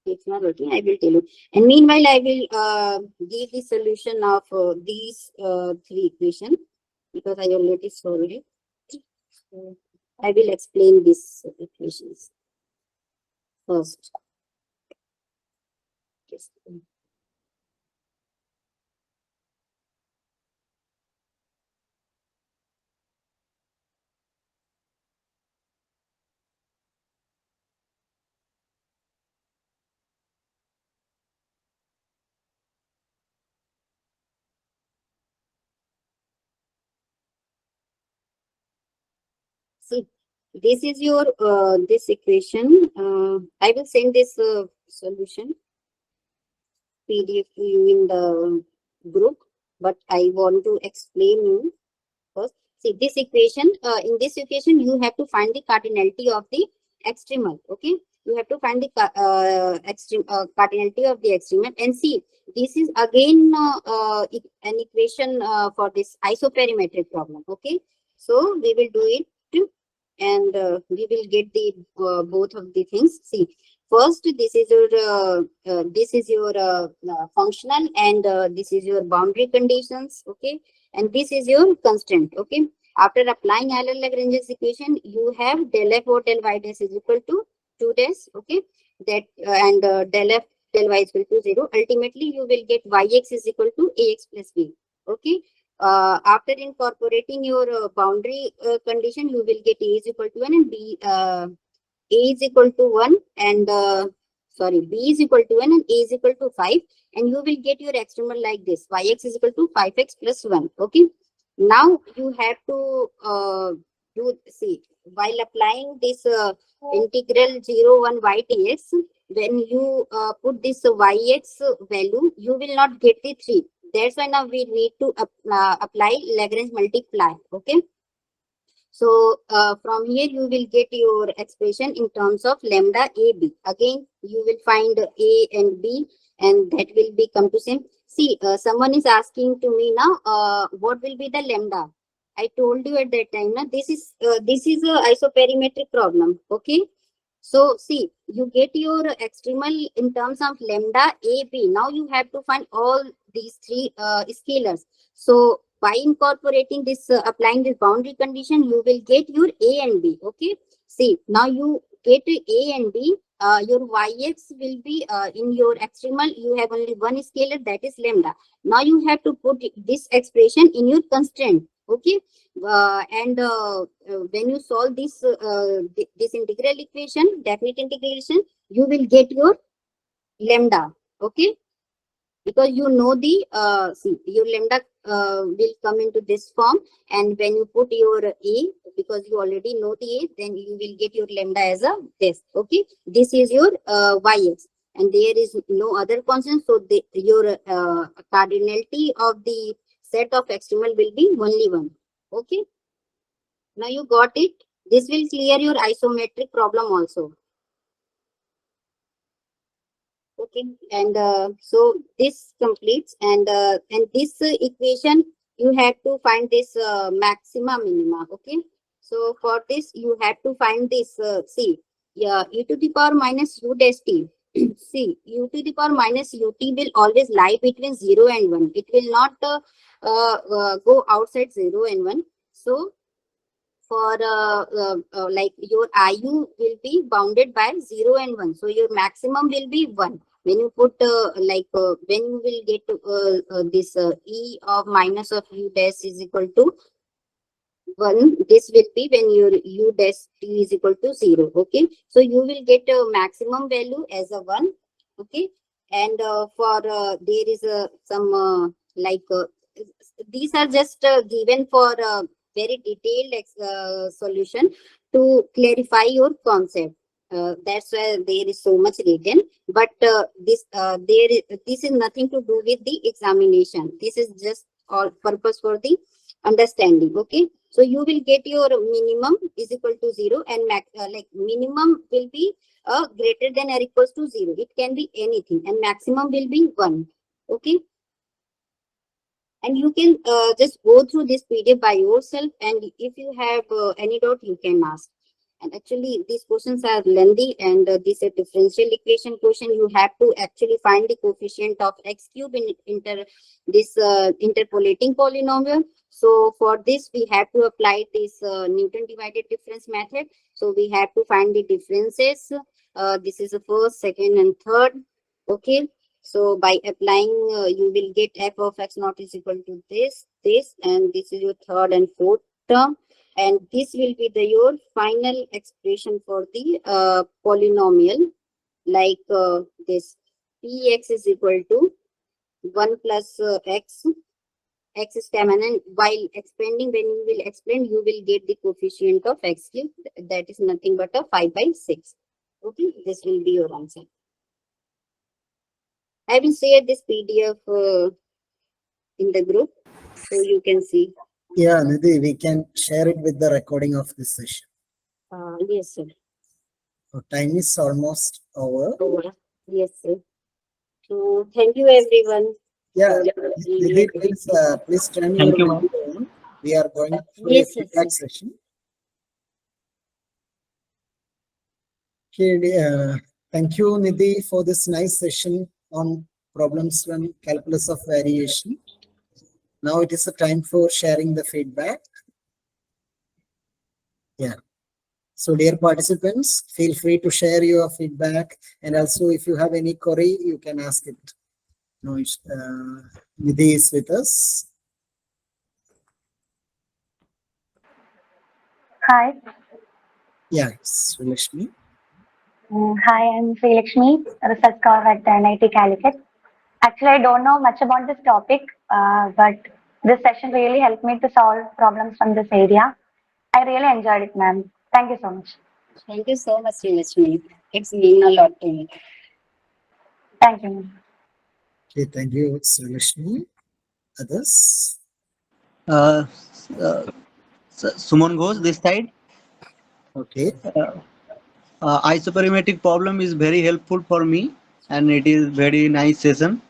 it's not working, I will tell you. And meanwhile, I will give the solution of these three equations because I already solved it. So I will explain these equations first. Yes. See, this is your this equation. I will send this solution PDF to you in the group, but I want to explain you first. See, this equation. In this equation, you have to find the cardinality of the extremal. Okay, you have to find the cardinality of the extremal. And see, this is again an equation for this isoperimetric problem. Okay, so we will do it. And we will get the both of the things. See, first this is your functional, and this is your boundary conditions. Okay, and this is your constant. Okay, after applying Euler-Lagrange's equation, you have del f over del y dash is equal to 2 dash. Okay, that and del f del y is equal to 0. Ultimately, you will get yx is equal to ax plus b. Okay. After incorporating your boundary condition, you will get a is equal to 1 and b a is equal to 1 and sorry, b is equal to 1 and a is equal to 5, and you will get your extremal like this, yx is equal to 5x plus 1. Okay, now you have to see, while applying this integral 0 1 y dx, when you put this yx value, you will not get the 3. That's why now we need to apply Lagrange multiply. Okay, so from here you will get your expression in terms of lambda a b. Again, you will find a and b, and that will become to same. See, someone is asking to me now, what will be the lambda? I told you at that time. Now this is a isoperimetric problem. Okay. So see, you get your extremal in terms of lambda a b. Now you have to find all these three scalars. So by incorporating this, applying this boundary condition, you will get your a and b. Okay. See, now you get A and B. Your Yx will be in your extremal. You have only one scalar, that is lambda. Now you have to put this expression in your constraint. Okay, when you solve this this integral equation, definite integration, you will get your lambda. Okay, because you know the see, your lambda will come into this form, and when you put your A, because you already know the A, then you will get your lambda as a this. Okay, this is your Yx, and there is no other constant, so your cardinality of the set of extremal will be only one. Okay, now you got it. This will clear your isometric problem also. Okay, and so this completes, and this equation you have to find this maxima minima. Okay, so for this you have to find this see, yeah, e to the power minus u dash t. See, u to the power minus ut will always lie between 0 and 1. It will not go outside 0 and 1. So for like your IU will be bounded by 0 and 1. So your maximum will be 1. When you put when you will get this E of minus of U dash is equal to 1, this will be when your U dash T is equal to 0. Okay, so you will get a maximum value as a 1. Okay, and for there is some these are just given for very detailed solution to clarify your concept. That's why there is so much written, but this is nothing to do with the examination. This is just all purpose for the understanding. Okay, so you will get your minimum is equal to 0, and minimum will be greater than or equals to 0. It can be anything, and maximum will be 1. Okay, and you can just go through this PDF by yourself, and if you have any doubt, you can ask. And actually, these questions are lengthy, and this is a differential equation question. You have to actually find the coefficient of x cube in interpolating polynomial. So for this, we have to apply this Newton divided difference method. So we have to find the differences. This is the first, second, and third. Okay. So by applying, you will get f of x naught is equal to this, and this is your third and fourth term. And this will be your final expression for the polynomial, like this px is equal to 1 plus x is common, and while expanding, when you will expand, you will get the coefficient of x cube, that is nothing but a 5/6. Okay, this will be your answer. I will share this PDF in the group so you can see. Yeah, Nidhi, we can share it with the recording of this session. Yes, sir. So time is almost over. Yes, sir. So thank you, everyone. Yeah, Nidhi, please turn your Thank you, ma'am. video on. We are going through Yes, a yes, feedback yes. session. Okay, thank you, Nidhi, for this nice session on problems from calculus of variation. Now it is a time for sharing the feedback. Yeah. So dear participants, feel free to share your feedback, and also if you have any query, you can ask it. No, Nidhi is with us. Hi. Yeah, Srilakshmi. Hi, I'm Srilakshmi, research scholar at NIT Calicut. Actually, I don't know much about this topic, but this session really helped me to solve problems from this area. I really enjoyed it, ma'am. Thank you so much. Thank you so much, Srilakshmi. It's mean a lot to me. Thank you, ma'am. Okay, thank you, Srilakshmi. Others? Uh, Suman Ghosh, this side. Okay. Isoperimetric problem is very helpful for me, and it is very nice session.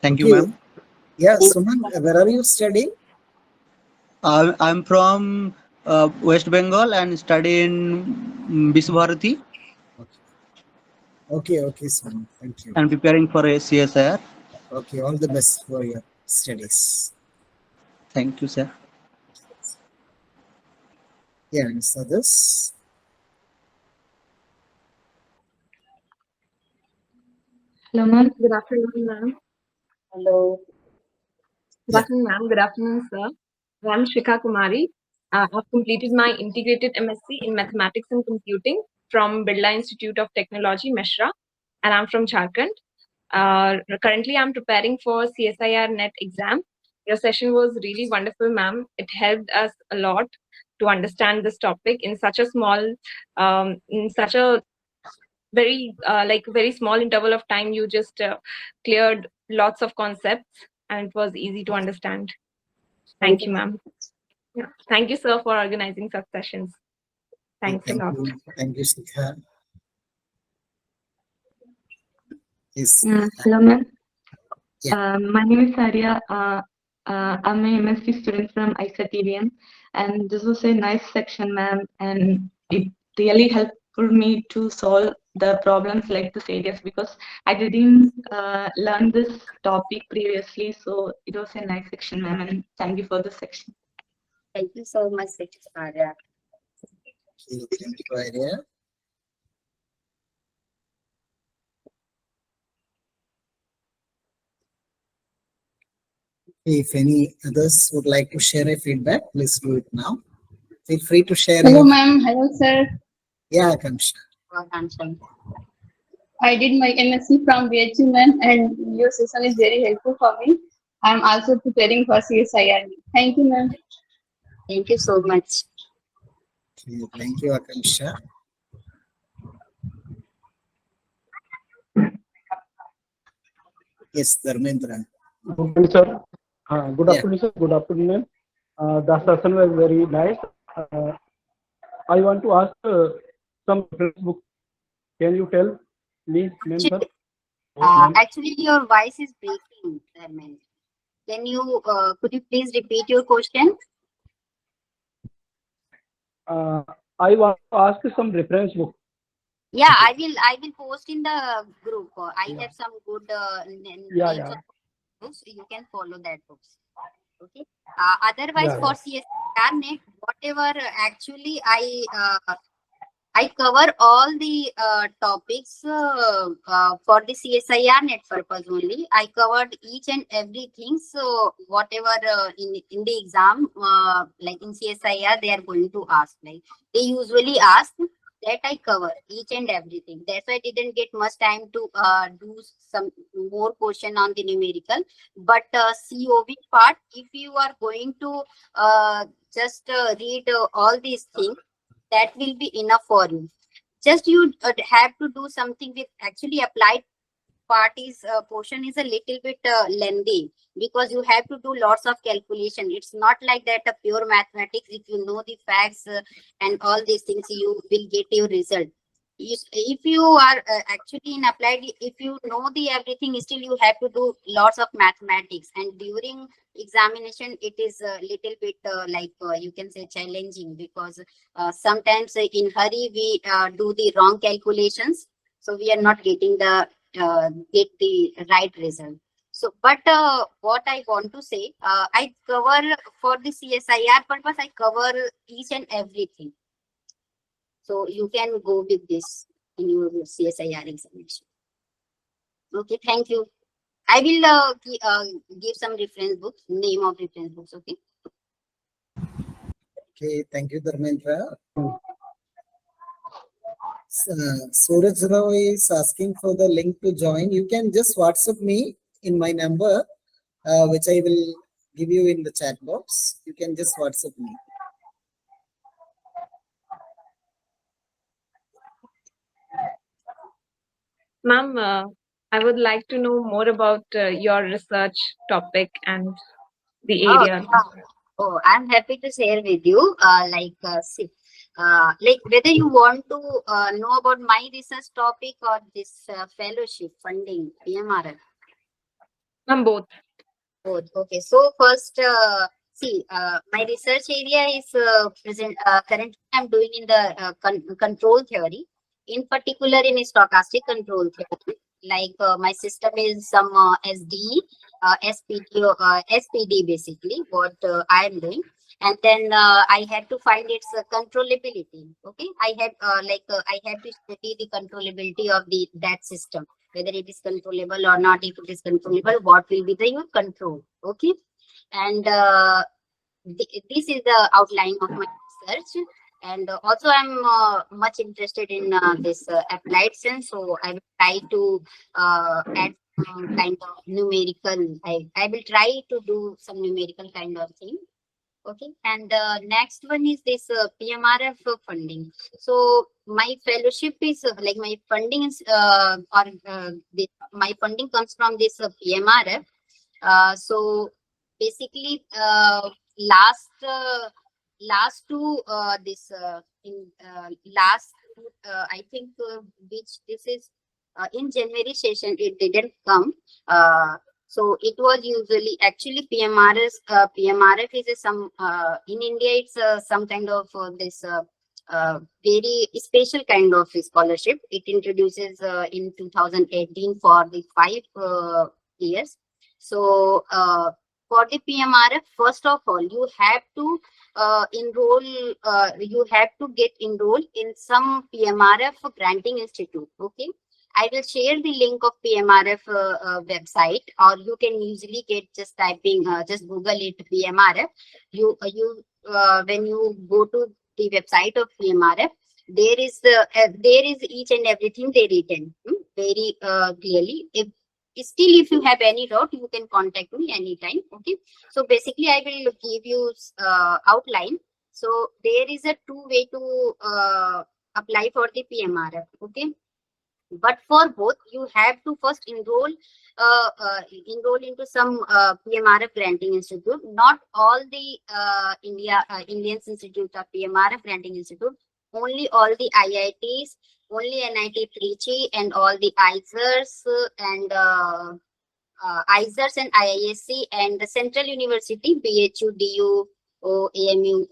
Thank you, ma'am. Yeah, Suman, where are you studying? I'm from West Bengal and study in Viswabharati Okay, Suman. Thank you. and preparing for a CSIR. Okay, all the best for your studies. Thank you, sir. Yeah, so this. Hello, ma'am. Good afternoon, ma'am. Hello. Good afternoon, ma'am. Good afternoon, sir. I'm Shikha Kumari. I've completed my integrated MSc in Mathematics and Computing from Birla Institute of Technology, Meshra, and I'm from Jharkhand. Currently, I'm preparing for CSIR NET exam. Your session was really wonderful, ma'am. It helped us a lot to understand this topic in such a small, in such a very very small interval of time. You just cleared lots of concepts and it was easy to understand. Thank you, ma'am. Yeah. Thank you, sir, for organizing such sessions. Thanks a lot. Thank you, Shikha. Yes. Hello, ma'am. Yeah. My name is Saria. I'm a MSc student from Isoperimetric, and this was a nice section, ma'am, and it really helped me to solve the problems like this areas because I didn't learn this topic previously, so it was a nice section, ma'am, and thank you for the section. Thank you so much, Arya. Thank you, Arya. If any others would like to share a feedback, please do it now. Feel free to share. Hello, ma'am. Hello, sir. Yeah, Kamsha. I did my MSc from Bijumon, and your session is very helpful for me. I am also preparing for CSIR. Thank you, ma'am. Thank you so much. Okay, thank you, Akansha. Yes, Dharmendra. Good sir. Good afternoon, sir. Good afternoon. The session was very nice. I want to ask some reference book. Can you tell me, ma'am, sir? Actually, your voice is breaking, Dharmendra. Can you could you please repeat your question? I want to ask some reference book. Yeah, I will post in the group. I have some good names of books. You can follow that books. Okay. Otherwise, for CSIR NET, whatever actually I cover all the topics for the CSIR NET purpose only. I covered each and everything. So whatever in the exam, like in CSIR, they are going to ask. Like they usually ask that I cover each and everything. That's why I didn't get much time to do some more question on the numerical. But COV part, if you are going to just read all these things, that will be enough for you. Just you have to do something with actually applied part is portion is a little bit lengthy because you have to do lots of calculation. It's not like that a pure mathematics. If you know the facts and all these things, you will get your result. If you are actually in applied, if you know the everything, still you have to do lots of mathematics, and during examination it is a little bit you can say challenging because sometimes in hurry we do the wrong calculations, so we are not getting the get the right result. So but what I want to say, I cover for the CSIR purpose, I cover each and everything. So you can go with this in your CSIR examination. Okay, thank you. I will give some reference books, name of reference books. Okay. Okay, thank you, Dharmendra. Suraj Rao is asking for the link to join. You can just WhatsApp me in my number, which I will give you in the chat box. You can just WhatsApp me. Ma'am, I would like to know more about your research topic and the area. Oh, I'm happy to share with you. See, like whether you want to know about my research topic or this fellowship funding, PMRF. Both. Both. Okay. So first, see, my research area is currently I'm doing in the control theory, in particular in stochastic control theory. Like my system is some SPD, SPD basically what I am doing. and then I had to find its controllability. Okay, I had I had to study the controllability of that system, whether it is controllable or not. If it is controllable, what will be the your control? Okay, and this is the outline of my research. And also, I'm much interested in this applied sense, so I will try to add some kind of numerical. I will try to do some numerical kind of thing. Okay, and the next one is this PMRF funding. So my fellowship is my funding is my funding comes from this PMRF. So basically, last two this in last I think which this is in January session it didn't come. So it was usually actually PMRF is some in India it's some kind of this very special kind of scholarship. It introduces in 2018 for the 5 years. So for the PMRF, first of all, you have to enroll. You have to get enrolled in some PMRF granting institute. Okay. I will share the link of PMRF website, or you can usually get just typing, just Google it PMRF. When you go to the website of PMRF, there is each and everything they written very clearly. If you have any doubt, you can contact me anytime. Okay. So basically, I will give you outline. So there is a 2 way to apply for the PMRF. Okay. But for both, you have to first enroll into some PMRF granting institute. Not all the Indian institutes are PMRF granting institute. Only all the IITs, only NIT Trichy, and all the ISERs and IISc and the Central University, BHU, DU, AMU,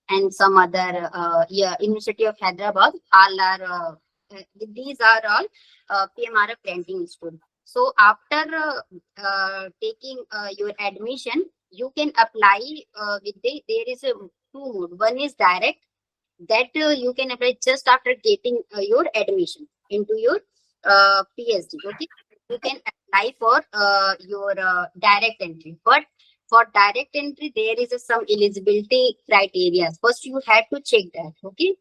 and some other University of Hyderabad. All are these are all PMRF granting institute. So after taking your admission, you can apply with there is a 2 mode. One is direct, that you can apply just after getting your admission into your PhD. Okay, you can apply for your direct entry. But for direct entry, there is some eligibility criteria. First, you have to check that. Okay.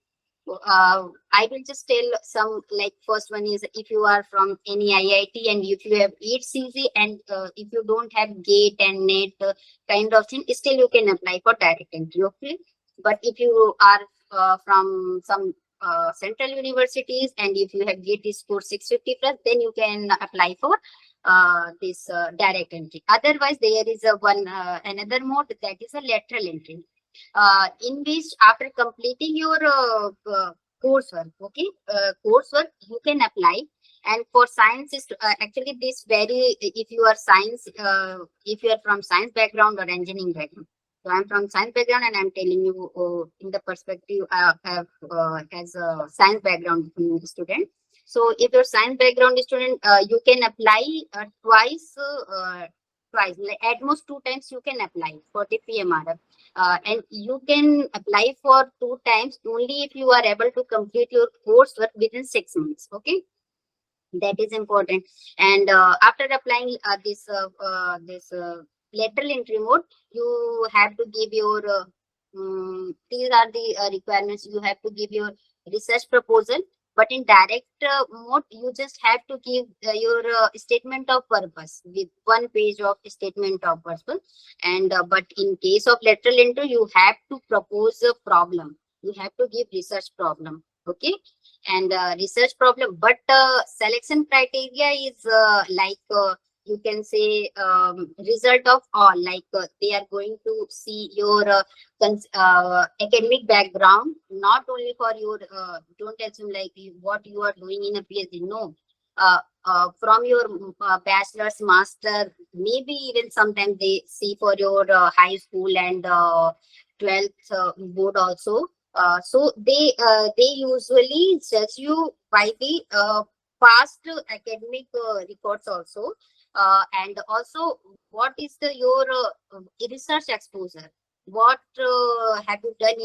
I will just tell some, like first one is if you are from any IIT and if you have 8 CZ and if you don't have GATE and NET kind of thing, still you can apply for direct entry. Okay. But if you are from some central universities and if you have GATE score 650 plus, then you can apply for this direct entry. Otherwise, there is another mode, that is a lateral entry. In which after completing your coursework, okay, you can apply. And for science is actually this very, if you are science, if you are from science background or engineering background. So I'm from science background and I'm telling you in the perspective as a science background student. So if you're science background student, you can apply twice, like at most 2 times you can apply for the PMRF. And you can apply for 2 times only if you are able to complete your coursework within 6 months. Okay, that is important. And after applying this lateral entry mode, you have to give your these are the requirements. You have to give your research proposal. But in direct mode, you just have to give your statement of purpose with 1 page of statement of purpose. And but in case of lateral entry, you have to propose a problem. You have to give research problem. Okay, and research problem. But selection criteria is you can say result of all. Like they are going to see your academic background, not only for your don't assume like what you are doing in a PhD. No, from your bachelor's, master, maybe even sometimes they see for your high school and 12th board also. So they usually judge you by the past academic records also. And also what is your research exposure. what have you done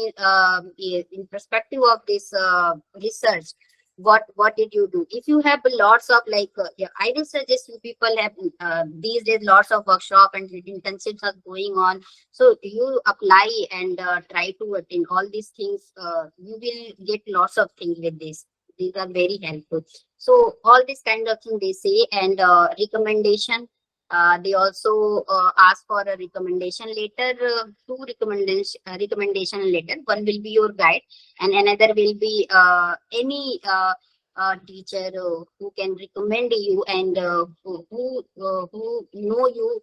in perspective of this research? What did you do? If you have lots of yeah, I will suggest you people have these days lots of workshop and internships are going on. So you apply and try to attend all these things. You will get lots of things with this. These are very helpful. So all this kind of thing they say, and recommendation. They also ask for a recommendation letter, two recommendation letter. One will be your guide, and another will be any teacher who can recommend you and who know you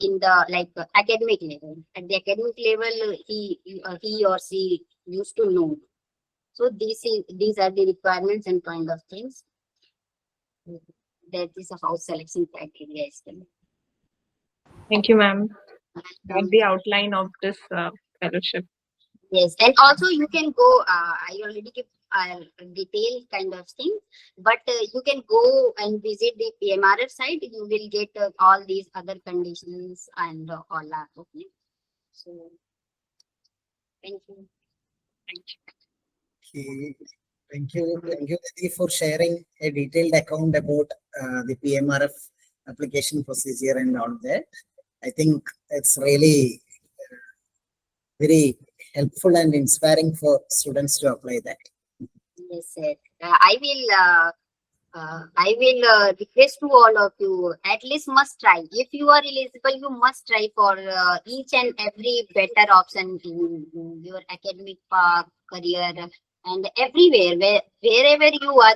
in the academic level. At the academic level, he or she used to know. So these are the requirements and kind of things. That is a house selection criteria. Thank you, ma'am. Got the outline of this fellowship. Yes, and also you can go. I already give detailed kind of thing, but you can go and visit the PMRF site. You will get all these other conditions and all that. Okay. So, thank you. Thank you. Okay. Thank you, Nidhi, for sharing a detailed account about the PMRF application procedure and all that. I think it's really very helpful and inspiring for students to apply that. Yes, sir. I will request to all of you, at least must try. If you are eligible, you must try for each and every better option in your academic career and everywhere, wherever you are.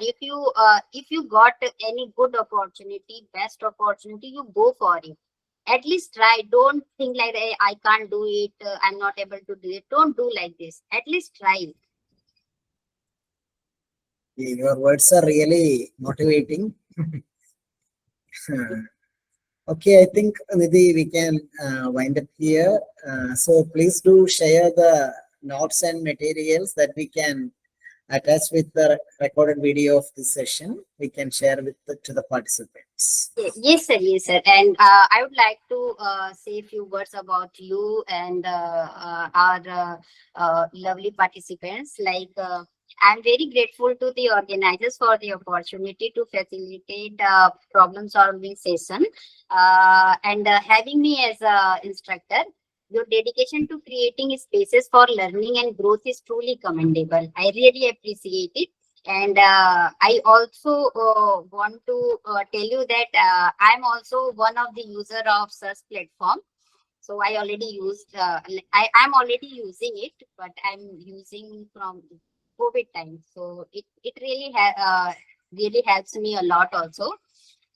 If you got any good opportunity, best opportunity, you go for it. At least try. Don't think like, hey, I can't do it, I'm not able to do it. Don't do like this. At least try. Your words are really motivating. Okay, I think Nidhi, we can wind up here. So please do share the notes and materials that we can attach with the recorded video of this session. We can share to the participants. Yes, sir. Yes, sir. And I would like to say a few words about you and our lovely participants. I'm very grateful to the organizers for the opportunity to facilitate problem solving session and having me as an instructor. Your dedication to creating spaces for learning and growth is truly commendable. I really appreciate it. And I also want to tell you that I'm also one of the user of such platform. So I already used, I'm already using it, but I'm using from COVID time. So it really really helps me a lot also.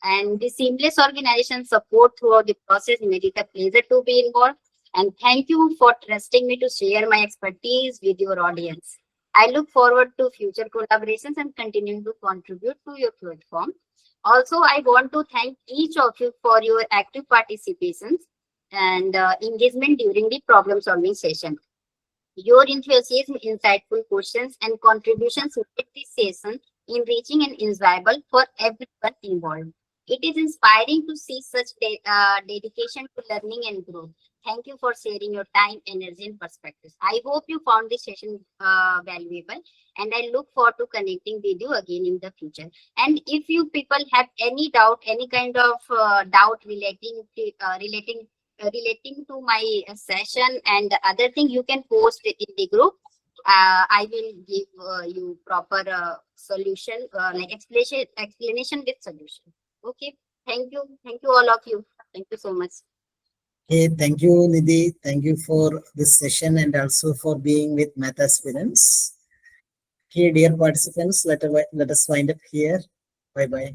And the seamless organization support throughout the process made it a pleasure to be involved. And thank you for trusting me to share my expertise with your audience. I look forward to future collaborations and continuing to contribute to your platform. Also, I want to thank each of you for your active participations and engagement during the problem solving session. Your enthusiasm, insightful questions, and contributions make this session enriching and enjoyable for everyone involved. It is inspiring to see such dedication to learning and growth. Thank you for sharing your time, energy, and perspectives. I hope you found this session valuable, and I look forward to connecting with you again in the future. And if you people have any doubt, any kind of doubt relating to my session and other thing, you can post it in the group. I will give you proper solution, like explanation with solution. Okay. Thank you all of you. Thank you so much. Okay, thank you, Nidhi. Thank you for this session and also for being with Math Aspirants. Okay, dear participants, let us wind up here. Bye-bye.